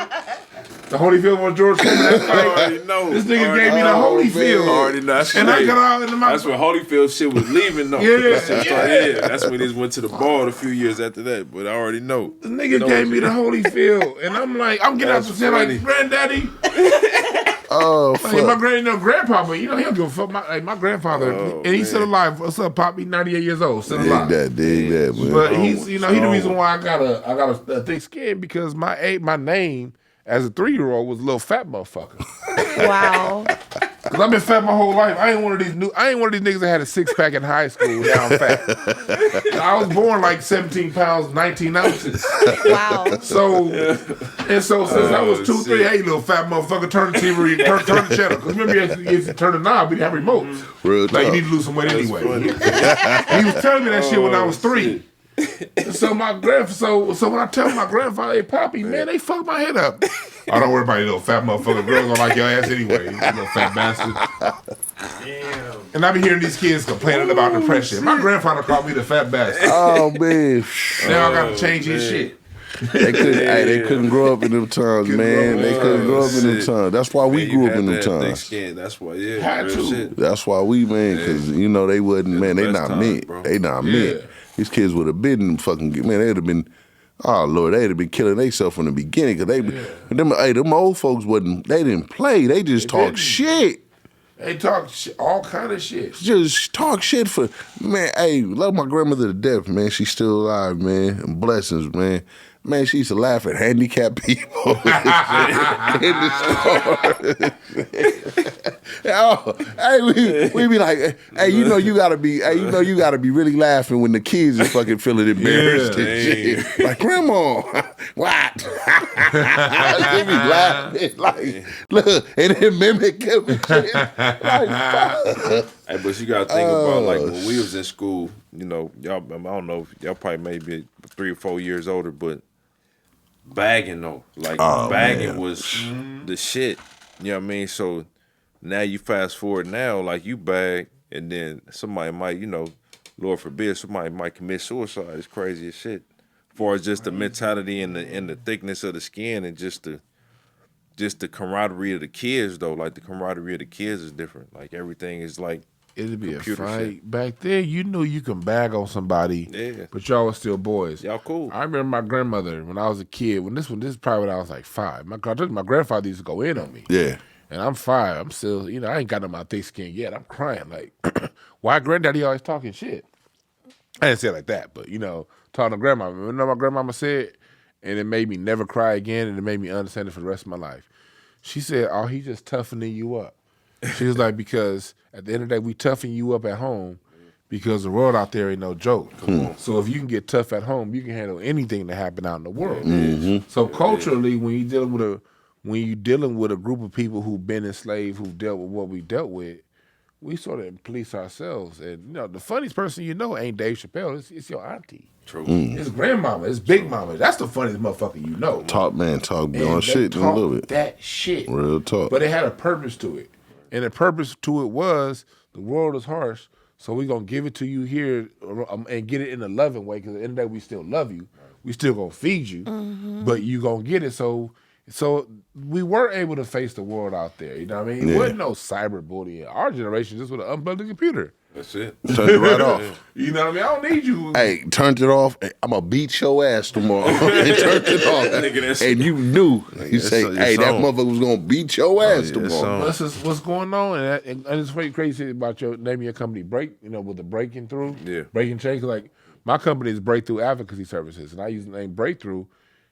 The Holyfield was George Foreman that fight. I already know. This nigga gave me the Holyfield. Already know. And I got out into my... That's when Holyfield shit was leaving, though. Yeah. That's when he went to the ball a few years after that. But I already know. The nigga gave me the Holyfield. And I'm like, I'm getting out the set like, Granddaddy. Oh, fuck. Like, my grandpa, but he don't give a fuck. My grandfather, and he's still alive. What's up, Pop? He's 98 years old, still alive. Dig that, man. But he's, he the reason why I got a thick skin because my name as a 3-year-old was a little fat motherfucker. Wow. Cause I've been fat my whole life. I ain't one of these niggas that had a 6-pack in high school. Now I'm fat. I was born like 17 pounds, 19 ounces. Wow. So since I was 2, 3, hey, little fat motherfucker, turn the TV, turn the channel. Cause remember, if you turn the knob, we didn't have remotes. Real like you need to lose some weight anyway. He was telling me that shit when I was 3. So when I tell my grandfather, hey, Poppy, man, they fucked my head up. I don't worry about you, little fat motherfucker. Girls don't like your ass anyway, you little fat bastard. Damn. And I be hearing these kids complaining about depression. My grandfather called me the fat bastard. Oh, man. Now I got to change his shit. They couldn't grow up in them times, man. They couldn't grow up in them times. That's why we grew up in them times. That's why, real shit. That's why we, man, because, they wasn't, man, they not meant. They not meant. These kids would have been fucking, man, they'd have been, oh, Lord, they'd have been killing themselves from the beginning. Because them old folks they didn't play. They just talk shit. They talk all kind of shit. Just talk shit for, man, hey, love my grandmother to death, man. She's still alive, man. And blessings, man. Man, she used to laugh at handicapped people in the store. Oh, hey, we be like, hey, you gotta be really laughing when the kids are fucking feeling embarrassed and shit. Like, Grandma, what? They be laughing like, look, and then mimic him and shit. Like, fuck. Hey, but you gotta think about like when we was in school, y'all, I don't know, y'all probably maybe 3 or 4 years older, but bagging though, like bagging was the shit. You know what I mean? So now you fast forward now, like you bag, and then somebody might, Lord forbid, somebody might commit suicide. It's crazy as shit. As far as just the mentality and the thickness of the skin, and just the camaraderie of the kids though. Like the camaraderie of the kids is different. Like everything is like. It'd be a fight. Back then, you knew you can bag on somebody, but y'all was still boys. Y'all cool. I remember my grandmother when I was a kid. This is probably when I was like 5. My grandfather used to go in on me. Yeah. And I'm 5. I'm still, I ain't got no my thick skin yet. I'm crying like, why granddaddy always talking shit? I didn't say it like that, but talking to grandma. You know what my grandmama said? And it made me never cry again, and it made me understand it for the rest of my life. She said, oh, he's just toughening you up. She was like, because at the end of the day, we toughen you up at home because the world out there ain't no joke. So if you can get tough at home, you can handle anything that happen out in the world. Mm-hmm. So culturally, when you're dealing with a group of people who've been enslaved, who've dealt with what we dealt with, we sort of police ourselves. And you know, the funniest person you know ain't Dave Chappelle. It's your auntie. True. It's grandmama. It's big mama. That's the funniest motherfucker you know. Talk And beyond they shit in a little talk bit. that shit. Real talk. But it had a purpose to it. And the purpose to it was the world is harsh, so we're going to give it to you here and get it in a loving way, because at the end of the day, we still love you. We still going to feed you, but you going to get it. So we were able to face the world out there. You know what I mean? It wasn't no cyberbullying. Our generation just with an unplugged computer. That's it. Turned it right off. You know what I mean? I don't need you. Hey, turned it off. Hey, I'm going to beat your ass tomorrow. And turned it off. And you knew. You say, hey, that motherfucker was going to beat your ass tomorrow. This is what's going on. And it's very crazy about your naming your company Break, you know, with the breaking through. Yeah. Breaking change. Like, my company is Breakthrough Advocacy Services. And I use the name Breakthrough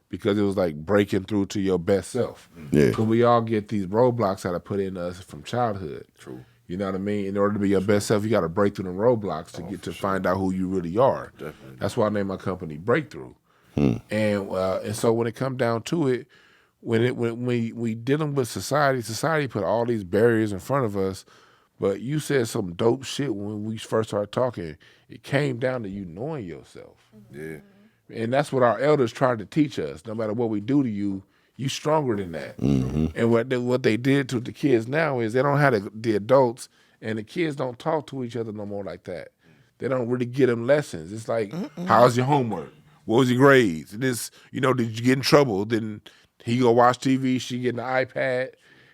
because it was like breaking through to your best self. Yeah. Because we all get these roadblocks that are put in us from childhood. True. You know what I mean? In order to be your best self, you got to break through the roadblocks to get to find out who you really are. Definitely. That's why I named my company Breakthrough. And so when it comes down to it, when we dealing with society put all these barriers in front of us. But you said some dope shit when we first started talking. It came down to you knowing yourself. Yeah. And that's what our elders tried to teach us. No matter what we do to you, you stronger than that. And what they did to the kids now is they don't have the adults, and the kids don't talk to each other no more like that. They don't really get them lessons. It's like, how's your homework? What was your grades? And this, you know, did you get in trouble? Then he go watch TV, she get an iPad,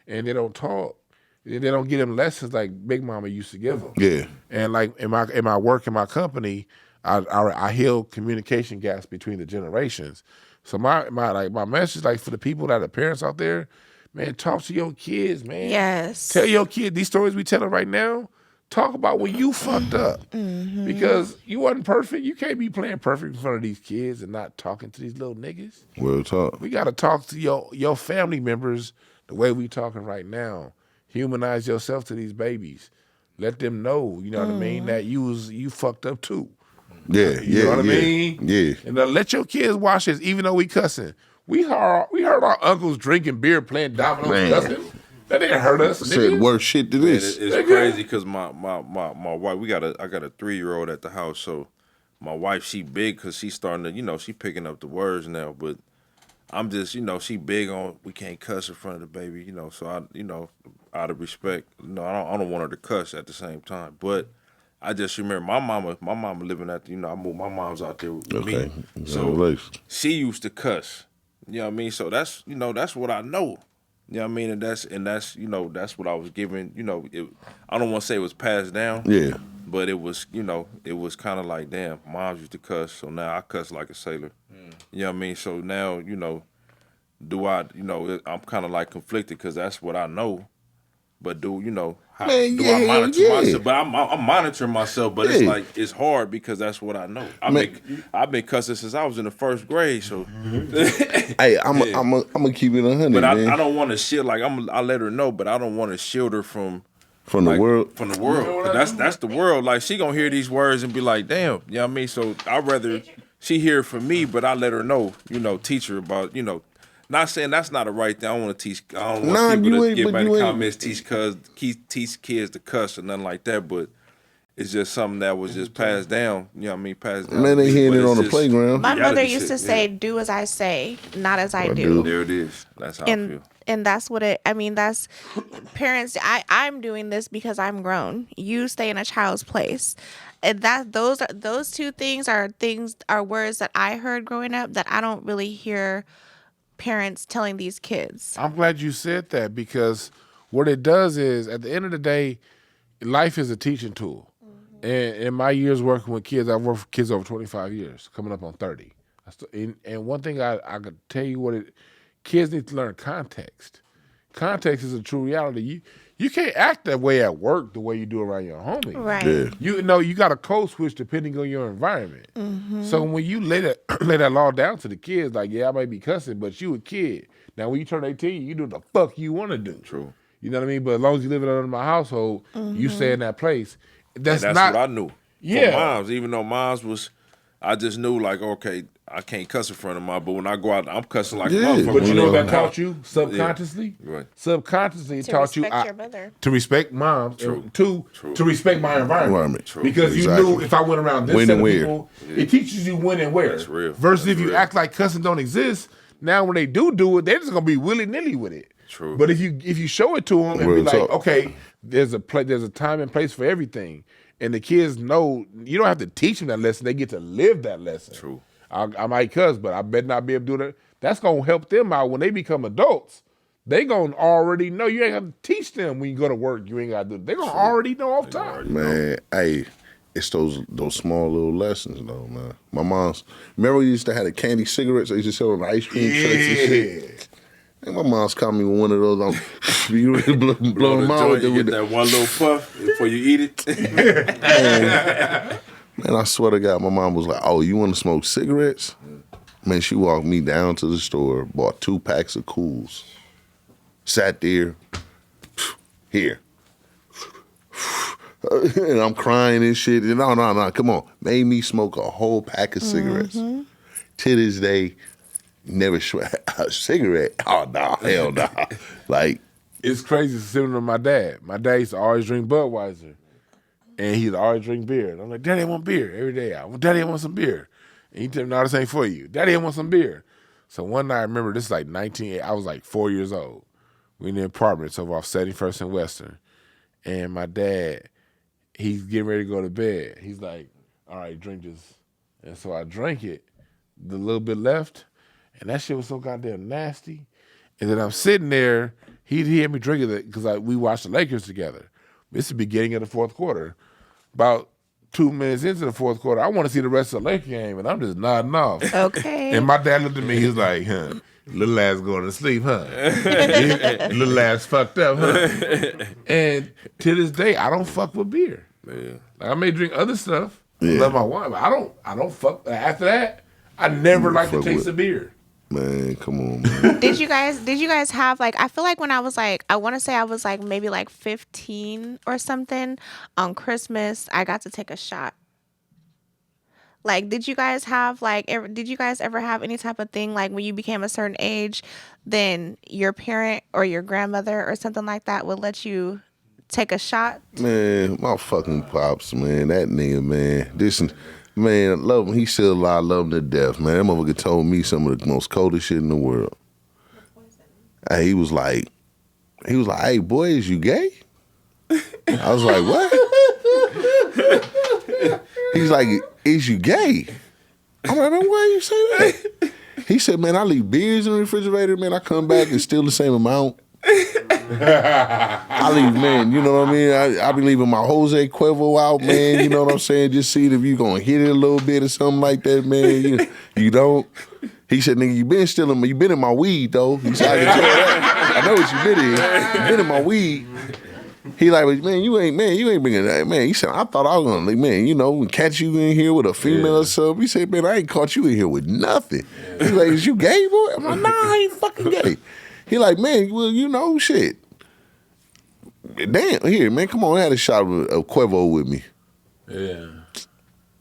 and they don't talk. They don't get them lessons like Big Mama used to give them. Yeah. And like in my work in my company, I heal communication gaps between the generations. So my message, like, for the people that are parents out there, man, talk to your kids, man. Yes. Tell your kid these stories we telling right now. Talk about when you fucked up, because you wasn't perfect. You can't be playing perfect in front of these kids and not talking to these little niggas. Real talk. We gotta talk to your family members the way we talking right now. Humanize yourself to these babies. Let them know, you know what I mean, that you fucked up too. Yeah, You know what I mean? Yeah. And let your kids watch this, even though we cussing. We heard our uncles drinking beer, playing dominoes, Man. cussing. That didn't hurt us. Said nigga. worse shit to this. It's crazy because my wife, I got a 3-year-old at the house, so my wife, she big because she's starting to, you know, she picking up the words now, but I'm just, you know, she big on, we can't cuss in front of the baby, you know, so I, you know, out of respect, you know, I don't want her to cuss at the same time, but I just remember my mama living at, you know, I moved my mom's out there with me, so she used to cuss, you know what I mean, so that's, you know, that's what I know. You know what I mean? And that's you know, that's what I was given, you know, I don't want to say it was passed down. Yeah. But it was, you know, it was kind of like, damn, moms used to cuss, so now I cuss like a sailor. You know what I mean? So now, you know, I'm kind of like conflicted because that's what I know. But do I monitor myself? But I'm monitoring myself, but it's like, it's hard because that's what I know. I've been cussing since I was in the first grade, so. Hey, I'm gonna keep it 100, but man. I don't want to shield, like, I let her know, but I don't want to shield her from the world. From the world. That's the world. Like, she gonna hear these words and be like, damn, you know what I mean? So I'd rather she hear it from me, but I let her know, you know, teach her about, you know, not saying that's not a right thing. I don't want to teach. I don't want people to get back in the comments, teach kids to cuss or nothing like that. But it's just something that was just passed down. You know what I mean? Passed down. Man, they hearing it on the playground. My mother used to say, "Do as I say, not as I do." There it is. That's how I feel. And that's what that's parents. I'm doing this because I'm grown. You stay in a child's place. And those two things are words that I heard growing up that I don't really hear parents telling these kids. I'm glad you said that, because what it does is, at the end of the day, life is a teaching tool. And in my years working with kids, I've worked with kids over 25 years, coming up on 30. And one thing I could tell you kids need to learn context. Context is a true reality. You can't act that way at work the way you do around your homies. Right. Yeah. You know, you got to code switch depending on your environment. So when you lay that law down to the kids, like, yeah, I might be cussing, but you a kid. Now, when you turn 18, you do the fuck you want to do. True. You know what I mean? But as long as you live under my household, you stay in that place. That's what I knew. Yeah. For moms, even though moms was, I just knew, like, okay, I can't cuss in front of mom, but when I go out, I'm cussing like a Yeah, motherfucker. But you know what that Yeah. taught you subconsciously? Yeah. Right. Subconsciously, it To taught you respect your mother. to respect moms, and to respect my environment. True. Because you Exactly. knew if I went around this When set and of where. people, it teaches you when and where. That's real. Versus That's if you real. act like cussing don't exist, now when they do it, they're just gonna be willy nilly with it. True. But if you show it to them and Real be like, talk. okay, there's a time and place for everything, and the kids know you don't have to teach them that lesson; they get to live that lesson. True. I might cuss, but I better not be able to do that. That's gonna help them out when they become adults. They gonna already know. You ain't got to teach them when you go to work. You ain't got to do it. They gonna already know off top. Man, hey, it's those small little lessons though, man. My mom's remember we used to have the candy cigarettes. They used to sell them ice cream trucks and shit. And my mom's caught me with one of those. You really blow them out with You get that one little puff before you eat it. Man, I swear to God, my mom was like, "Oh, you want to smoke cigarettes?" Man, she walked me down to the store, bought 2 packs of Cools, sat there, here. And I'm crying and shit. And no, come on. Made me smoke a whole pack of cigarettes. To this day, never a cigarette. Oh, no, hell no. Like, It's crazy. It's similar to my dad. My dad used to always drink Budweiser, and he'd always drink beer. And I'm like, Daddy, I want beer every day. Daddy, I want some beer. And he tell me, no, this ain't for you. Daddy, I want some beer. So one night, I remember this is like I was like 4 years old. We in the apartments over off 71st and Western. And my dad, he's getting ready to go to bed. He's like, all right, drink this. And so I drank it, the little bit left, and that shit was so goddamn nasty. And then I'm sitting there, he had me drinking it because we watched the Lakers together. It's the beginning of the fourth quarter. About 2 minutes into the fourth quarter, I want to see the rest of the Laker game, and I'm just nodding off. Okay. And my dad looked at me, he was like, huh, little ass going to sleep, huh? Little ass fucked up, huh? And to this day, I don't fuck with beer. Yeah. Like, I may drink other stuff, Yeah. love my wine, but I don't fuck. After that, I never like the fuck taste with- of beer. man, come on, man. Did you guys have like, I feel like when I was like, I want to say I was like maybe like 15 or something, on Christmas I got to take a shot. Like, did you guys have like did you guys ever have any type of thing like when you became a certain age, then your parent or your grandmother or something like that would let you take a shot? Man, my fucking pops, man. That nigga, man. Man, I love him. He's still alive. I love him to death, man. That motherfucker told me some of the most coldest shit in the world. And he was like, hey, boy, is you gay? I was like, what? He's like, is you gay? I'm like, man, why you say that? He said, man, I leave beers in the refrigerator, man. I come back and steal the same amount. I leave, man, you know what I mean? I be leaving my Jose Cuervo out, man, you know what I'm saying? Just see if you gonna hit it a little bit or something like that, man. You don't. He said, nigga, you been in my weed, though. He said, I can tell that. I know what you been in. You been in my weed. He like, man, you ain't bringing that, man. He said, I thought I was gonna, like, man, catch you in here with a female or something. He said, man, I ain't caught you in here with nothing. He's like, is you gay, boy? I'm like, nah, I ain't fucking gay. He like, man, well, shit. Damn, here, man, come on, I had a shot of Cuervo with me. Yeah.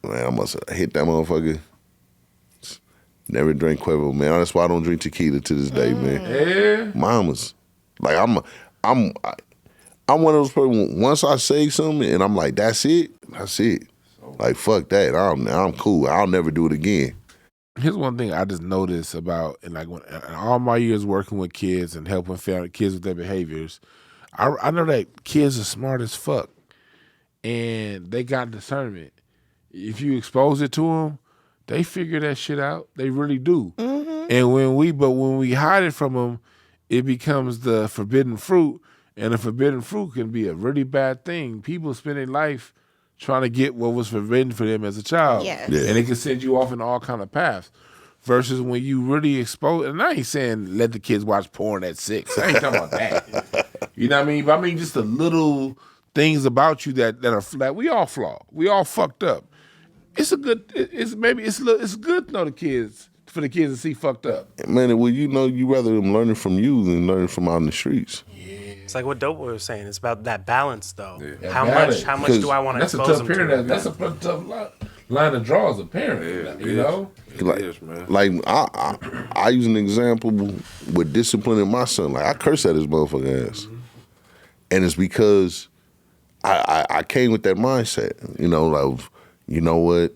Man, I must have hit that motherfucker. Never drank Cuervo, man. That's why I don't drink tequila to this day, man. Yeah. Mamas, like I'm one of those people. Once I say something and I'm like, that's it. Like fuck that. I'm cool. I'll never do it again. Here's one thing I just noticed about, and like in all my years working with kids and helping kids with their behaviors, I know that kids are smart as fuck, and they got discernment. If you expose it to them, they figure that shit out. They really do. Mm-hmm. And when we hide it from them, it becomes the forbidden fruit, and the forbidden fruit can be a really bad thing. People spend their life trying to get what was forbidden for them as a child. Yes. Yeah. And it can send you off in all kind of paths. Versus when you really expose, and I ain't saying let the kids watch porn at 6. I ain't talking about that. You know what I mean? But I mean just the little things about you that are flat. We all flawed. We all fucked up. It's good to know for the kids to see fucked up. Man, well, you rather them learning from you than learning from out in the streets. It's like what Dope Boy was saying. It's about that balance, though. That How balance. much do I want to That's a expose tough them period. to? That's a tough line of draw as a parent. You know, Like, Yes, man. like I use an example with disciplining my son. Like I curse at his motherfucking ass, and it's because I came with that mindset. You know, like you know what?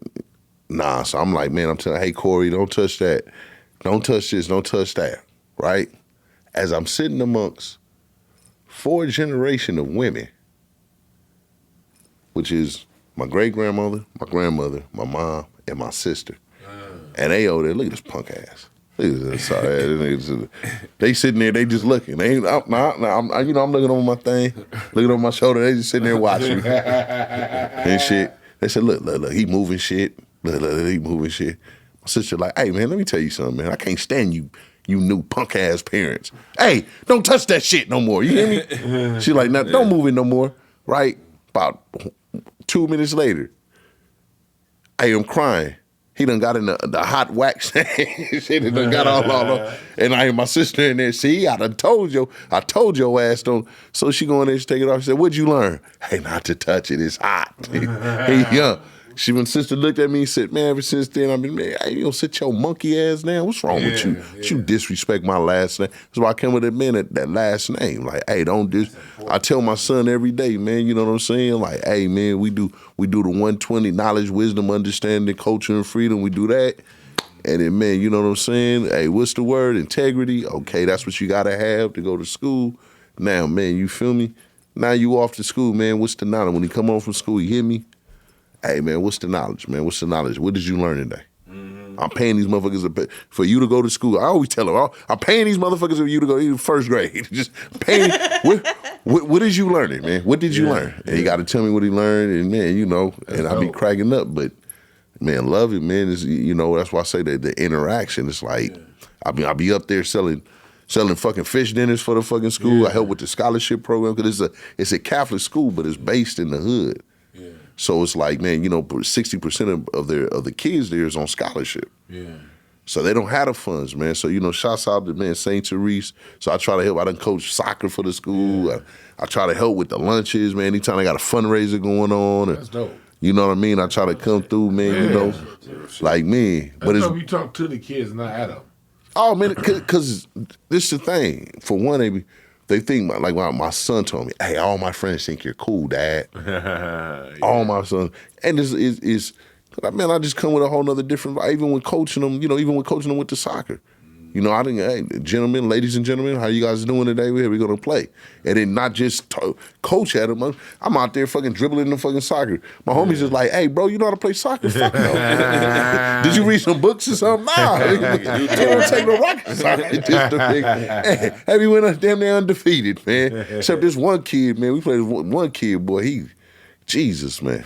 Nah. So I'm like, man, I'm telling, hey Corey, don't touch that, don't touch this, don't touch that. Right? As I'm sitting amongst 4 generations of women, which is my great grandmother, my grandmother, my mom, and my sister. And they over there, look at this punk ass. Look at this sorry ass. They sitting there, they just looking. They ain't, I'm looking over my thing, looking over my shoulder. They just sitting there watching and shit. They said, look, he moving shit. Look, he moving shit. My sister like, hey man, let me tell you something, man. I can't stand you new punk ass parents. Hey, don't touch that shit no more. You hear me? She like, don't move it no more. Right? About 2 minutes later, I am crying. He done got in the hot wax shit and done got all over. And I hear my sister in there, see, I told your ass don't. So she go in there, she take it off. She said, what'd you learn? Hey, not to touch it, it's hot. He young. My sister looked at me and said, man, ever since then, I've been, man, hey, you don't sit your monkey ass down. What's wrong with you? You disrespect my last name. That's why I came with that last name. Like, hey, don't I tell my son every day, man, you know what I'm saying? Like, hey, man, we do the 120, knowledge, wisdom, understanding, culture, and freedom. We do that. And then, man, you know what I'm saying? Hey, what's the word? Integrity. Okay, that's what you got to have to go to school. Now, man, you feel me? Now you off to school, man. What's the knowledge? When he come home from school, you hear me? Hey, man, what's the knowledge, man? What's the knowledge? What did you learn today? I'm paying these motherfuckers for you to go to school. I always tell them, I'm paying these motherfuckers for you to go to first grade. Just paying. What did you learn, man? What did you learn? And he got to tell me what he learned, and man, you know, and I be cracking up. But man, love it, man. Is, you know, that's why I say that the interaction. It's like I be up there selling fucking fish dinners for the fucking school. I help with the scholarship program because it's a Catholic school, but it's based in the hood. So it's like, man, you know, 60% of the kids there is on scholarship. Yeah. So they don't have the funds, man. So, you know, shouts out to, man, St. Therese. So I try to help. I done coach soccer for the school. Yeah. I try to help with the lunches, man. Anytime I got a fundraiser going on. That's dope. You know what I mean? I try to come through, man, you know, like me. But it's you talk to the kids, not at them. Oh, man, because this is the thing. For one, they think, like my son told me, hey, all my friends think you're cool, Dad. All my sons. And this is, man, I just come with a whole nother different, even when coaching them, you know, even when coaching them with the soccer. You know, I think, hey, gentlemen, ladies and gentlemen, how you guys doing today? We're going to play. And then not just coach at them. I'm out there fucking dribbling the fucking soccer. My homie's just like, hey, bro, you know how to play soccer? Fuck no. Did you read some books or something? Nah. You don't take no rocket science. Hey, we went up damn near undefeated, man. Except this one kid, man. We played with one kid, boy. Jesus, man.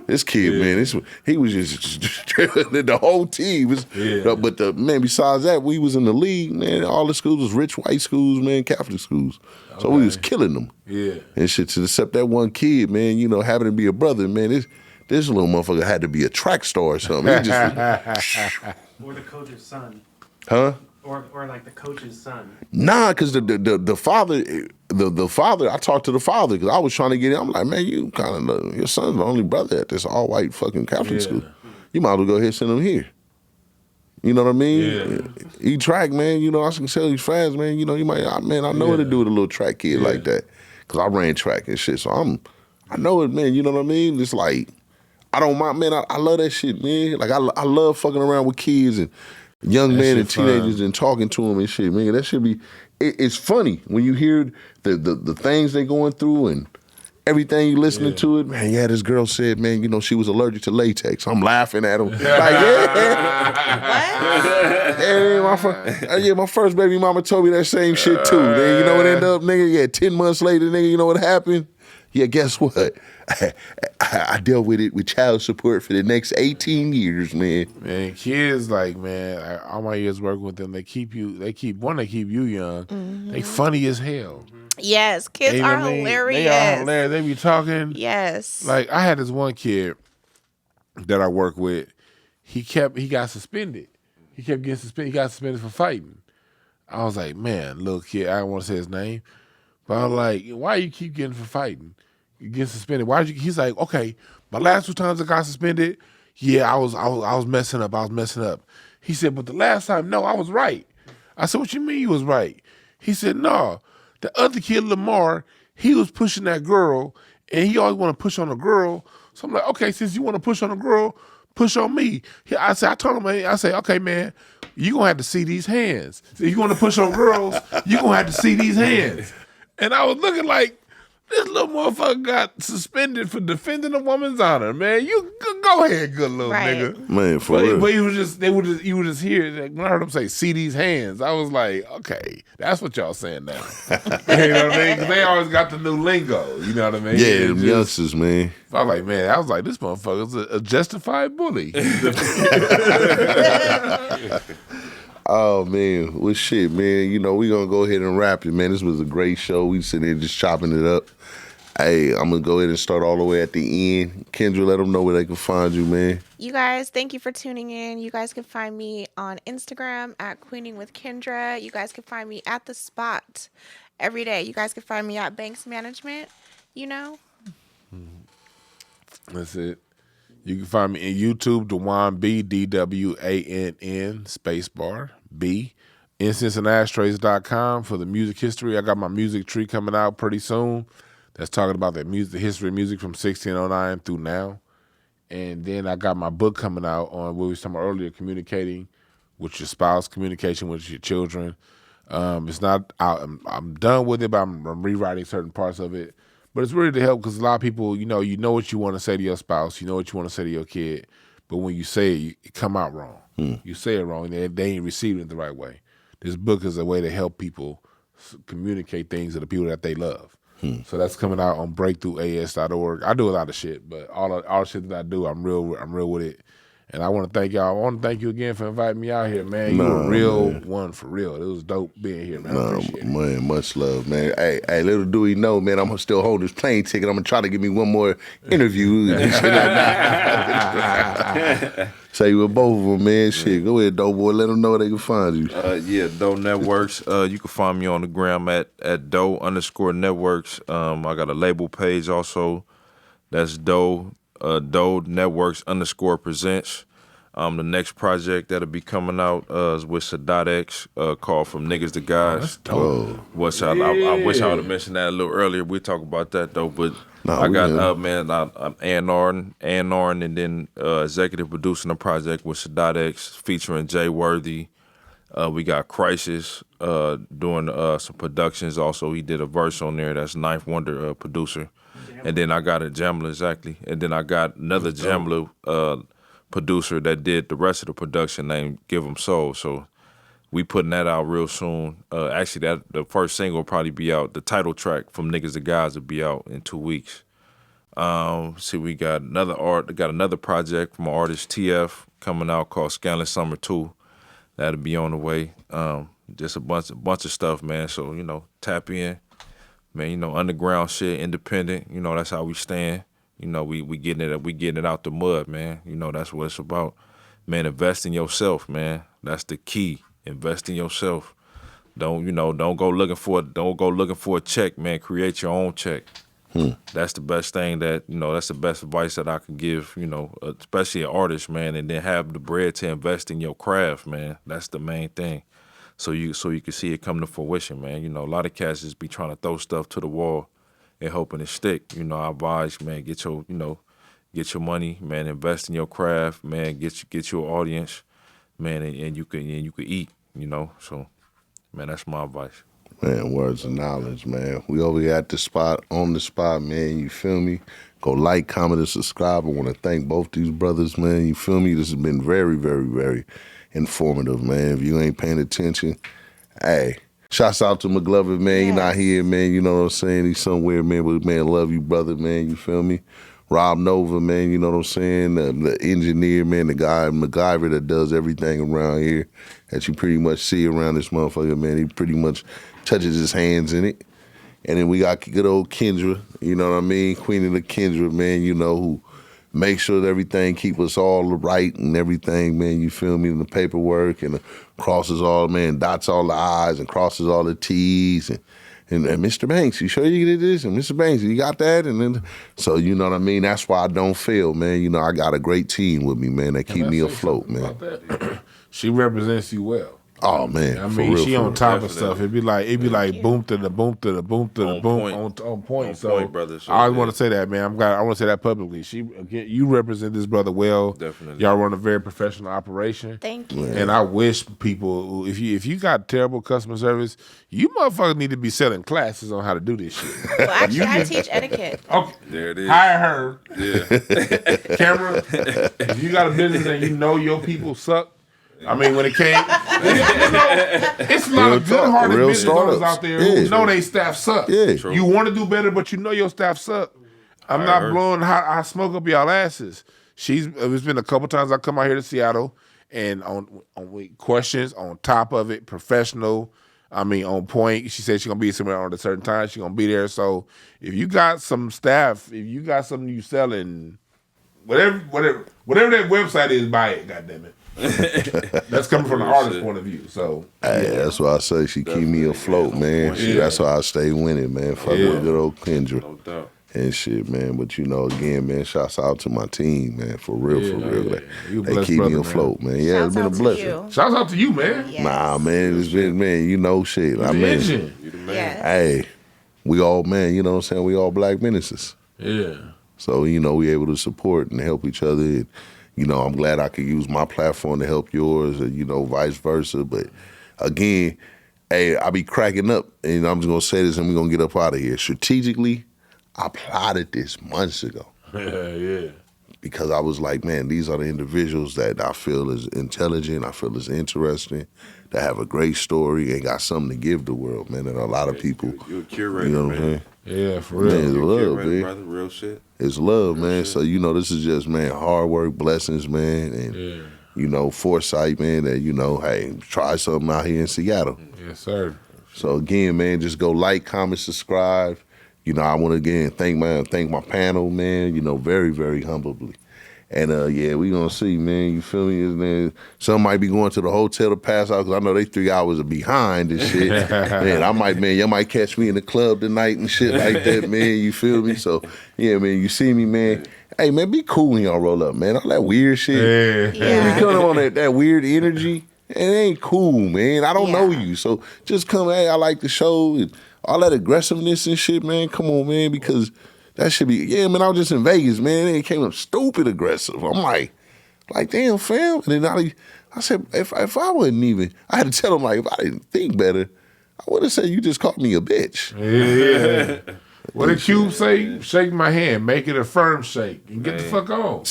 This kid, man, he was just the whole team was. But besides that, we was in the league, man. All the schools was rich white schools, man, Catholic schools. So we was killing them. Yeah. And shit, except that one kid, man, you know, having to be a brother, man, this little motherfucker had to be a track star or something. He just or the coach's son. Huh? Or like the coach's son. Nah, because the father, I talked to the father because I was trying to get in. I'm like, man, you kind of, your son's the only brother at this all white fucking Catholic school. You might as well go ahead and send him here. You know what I mean? Yeah. He track, man. You know, I can tell he's fast, man. You know, you might, man, I know what to do with a little track kid like that because I ran track and shit. So I know it, man. You know what I mean? It's like, I don't mind, man. I love that shit, man. Like, I love fucking around with kids and young men and teenagers fun. And talking to them and shit, man. That should be. It's funny when you hear the things they going through and everything you listening to it. Man, this girl said, man, you know, she was allergic to latex. I'm laughing at them. What? My first baby mama told me that same shit too. Then you know what ended up, nigga? 10 months later, nigga, you know what happened? Yeah, guess what? I dealt with it with child support for the next 18 years, man. Man, kids, like, man, all my years working with them, they keep you young. Mm-hmm. They funny as hell. Yes, kids are hilarious. They are hilarious. They be talking. Yes. Like, I had this one kid that I work with. He got suspended. He kept getting suspended. He got suspended for fighting. I was like, man, little kid, I don't want to say his name. But I'm like, why you keep getting for fighting? You get suspended. Why did you? He's like, okay, my last 2 times I got suspended, yeah, I was messing up. He said, but the last time, no, I was right. I said, what you mean you was right? He said, no, the other kid, Lamar, he was pushing that girl, and he always want to push on a girl. So I'm like, okay, since you want to push on a girl, push on me. I told him, I said, okay, man, you gonna have to see these hands. So you want to push on girls, you gonna have to see these hands. And I was looking like, this little motherfucker got suspended for defending a woman's honor, man. You go ahead, good little nigga. Man, for real. But you would just hear, like, when I heard him say, see these hands, I was like, okay, that's what y'all saying now. You know what I mean? 'Cause they always got the new lingo, you know what I mean? Yeah, them youngsters, man. I was like, man, this motherfucker's a justified bully. Oh, man. Well, shit, man. You know, we going to go ahead and wrap it, man. This was a great show. We sitting there just chopping it up. Hey, I'm going to go ahead and start all the way at the end. Kendra, let them know where they can find you, man. You guys, thank you for tuning in. You guys can find me on Instagram at Queening with Kendra. You guys can find me at The Spot every day. You guys can find me at Banks Management, you know. That's it. You can find me in YouTube, Dwann, B, DWANN, spacebar, B. IncenseandAshtrays.com for the music history. I got my music tree coming out pretty soon. That's talking about the history of music from 1609 through now. And then I got my book coming out on what we were talking about earlier, communicating with your spouse, communication with your children. It's not out. I'm done with it, but I'm rewriting certain parts of it. But it's really to help because a lot of people, you know what you want to say to your spouse, you know what you want to say to your kid, but when you say it, it come out wrong. You say it wrong, and they ain't receiving it the right way. This book is a way to help people communicate things to the people that they love. So that's coming out on breakthroughas.org. I do a lot of shit, but all the shit that I do, I'm real with it. And I want to thank y'all. I want to thank you again for inviting me out here, man. You a real one for real. It was dope being here, man. I appreciate it. Man, much love, man. Hey, little do we know, man, I'm still holding this plane ticket. I'm going to try to give me one more interview. Say with both of them, man. Shit, go ahead, dope boy. Let them know where they can find you. Yeah, Doe Networks. You can find me on the gram at Doe_Networks. I got a label page also. That's Doe Networks _presents. The next project that'll be coming out is with SoDo called From Niggas to Guys. Oh, Which I wish I would have mentioned that a little earlier. We'll talk about that though. But I got I'm Ann Arden, and then executive producing a project with SoDo featuring Jay Worthy. We got Crisis doing some productions. Also, he did a verse on there. That's Ninth Wonder producer. And then I got a Jamla, exactly. And then I got another Jamla producer that did the rest of the production named Give 'Em Soul. So we putting that out real soon. Actually, the first single will probably be out. The title track From Niggas to Guys will be out in 2 weeks. See, we got another project from an artist TF coming out called Scandalous Summer 2. That'll be on the way. Just a bunch of stuff, man. So, tap in. Man, underground shit, independent. That's how we stand. We getting it out the mud, man. That's what it's about. Man, invest in yourself, man. That's the key. Invest in yourself. Don't go looking for a check, man. Create your own check. That's the best thing that's the best advice that I can give, especially an artist, man, and then have the bread to invest in your craft, man. That's the main thing. So you can see it come to fruition, man. A lot of cats just be trying to throw stuff to the wall and hoping it stick. I advise, man, get your money, man, invest in your craft, man, get your audience, man, and you can eat, So, man, that's my advice. Man, words of knowledge, man. We over here at the spot, on the spot, man. You feel me? Go like, comment, and subscribe. I want to thank both these brothers, man. You feel me? This has been very, very, very informative, man. If you ain't paying attention, hey, shouts out to McGlover, man. You're not here, man. You know what I'm saying? He's somewhere, man. But, man, love you, brother, man. You feel me? Rob Nova, man. You know what I'm saying? The engineer, man. The guy, MacGyver, that does everything around here that you pretty much see around this motherfucker, man. He pretty much touches his hands in it. And then we got good old Kendra, you know what I mean? Queen of the Kendra, man, who makes sure that everything keep us all right and everything, man, you feel me, in the paperwork and crosses all, man, dots all the I's and crosses all the T's and And Mr. Banks, you sure you did this? And Mr. Banks, you got that? And then, so you know what I mean? That's why I don't fail, man. You know, I got a great team with me, man. They keep me afloat, man. She represents you well. Oh man, I for mean, real, she for on real. top of stuff. It'd be like boom to the boom to the boom to the On boom point. on point. On So point, brother. So, I always yeah. want to say that, man. I want to say that publicly. You represent this brother well. Definitely. Y'all run a very professional operation. Thank you. And I wish people, if you got terrible customer service, you motherfuckers need to be selling classes on how to do this shit. Well, actually, I teach etiquette. Okay, There it is. hire her, Yeah. camera. If you got a business and you know your people suck. I mean, when it came, it's a lot of good-hearted real business owners startups. out there Yeah. who know they staff suck. Yeah. True. You want to do better, but you know your staff suck. I'm not heard. blowing hot smoke up y'all asses. It's been a couple times I come out here to Seattle, and on questions on top of it, professional. I mean, on point. She said she's gonna be somewhere on a certain time. She's gonna be there. So if you got some staff, if you got something you selling, whatever that website is, buy it. Goddamn it. That's coming from the artist's point of view. So Hey, that's why I say she keep me afloat, man. That's why I stay winning, man. Fuck with good old Kendra No doubt. and shit, man. But you know, again, man, shouts out to my team, man. For real, for real. yeah. You a They blessed keep brother, me man. afloat, man. Yeah, Shouts it's been a out to blessing. you. shouts out to you, man. Yes. Nah, man, it's been, man, you know, shit. I The mean, engine. You the man. Yes. hey, we all, man, you know what I'm saying? We all black ministers. Yeah. So, you know, we able to support and help each other. And, you know, I'm glad I could use my platform to help yours, and, you know, vice versa. But again, hey, I be cracking up, and I'm just going to say this and we're going to get up out of here. Strategically, I plotted this months ago Yeah. because I was like, man, these are the individuals that I feel is intelligent, I feel is interesting, that have a great story and got something to give the world, man. And a lot of people, You a curator, you know what I'm man. saying? Yeah, for real. Man, it's You a love, curator, man. brother. Real shit. It's love, man. So, you know, this is just, man, hard work, blessings, man. And, you know, foresight, man, that, you know, hey, try something out here in Seattle. Yes, sir. So, again, man, just go like, comment, subscribe. You know, I want to, again, thank my panel, man, you know, very, very humbly. And, yeah, we going to see, man, you feel me? Man, some might be going to the hotel to pass out because I know they 3 hours are behind and shit. Man, y'all might catch me in the club tonight and shit like that, man, you feel me? So, yeah, man, you see me, man. Hey, man, be cool when y'all roll up, man. All that weird shit. Yeah. Yeah. You come on that weird energy, and it ain't cool, man. I don't know you. So just come, hey, I like the show. And all that aggressiveness and shit, man. Come on, man, because that should be, yeah, man, I was just in Vegas, man. It came up stupid aggressive. I'm like, damn, fam. And then I said, if I wouldn't even, I had to tell him, like, if I didn't think better, I would have said, you just called me a bitch. Yeah. What did Cube say? Shake my hand, make it a firm shake, and get the fuck on.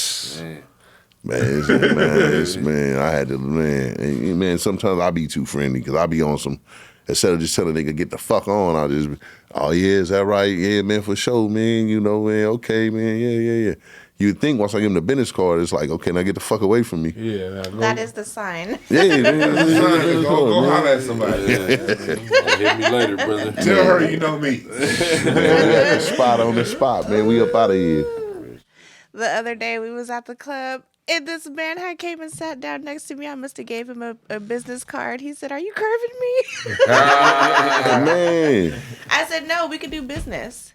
Man, I had to, man, sometimes I be too friendly because I be on some, instead of just telling a nigga get the fuck on, I just, oh yeah, is that right? Yeah, man, for sure, man, you know, man, okay, man, yeah. You'd think once I give him the business card, it's like, okay, now get the fuck away from me. Yeah, now go, That is the sign. Yeah, go holler at somebody. Hit me later, brother. Tell her you know me. Spot on the spot, man. We up out of here. The other day we was at the club and this man had came and sat down next to me. I must have gave him a business card. He said, "Are you curving me?" Man. I said, "No, we can do business."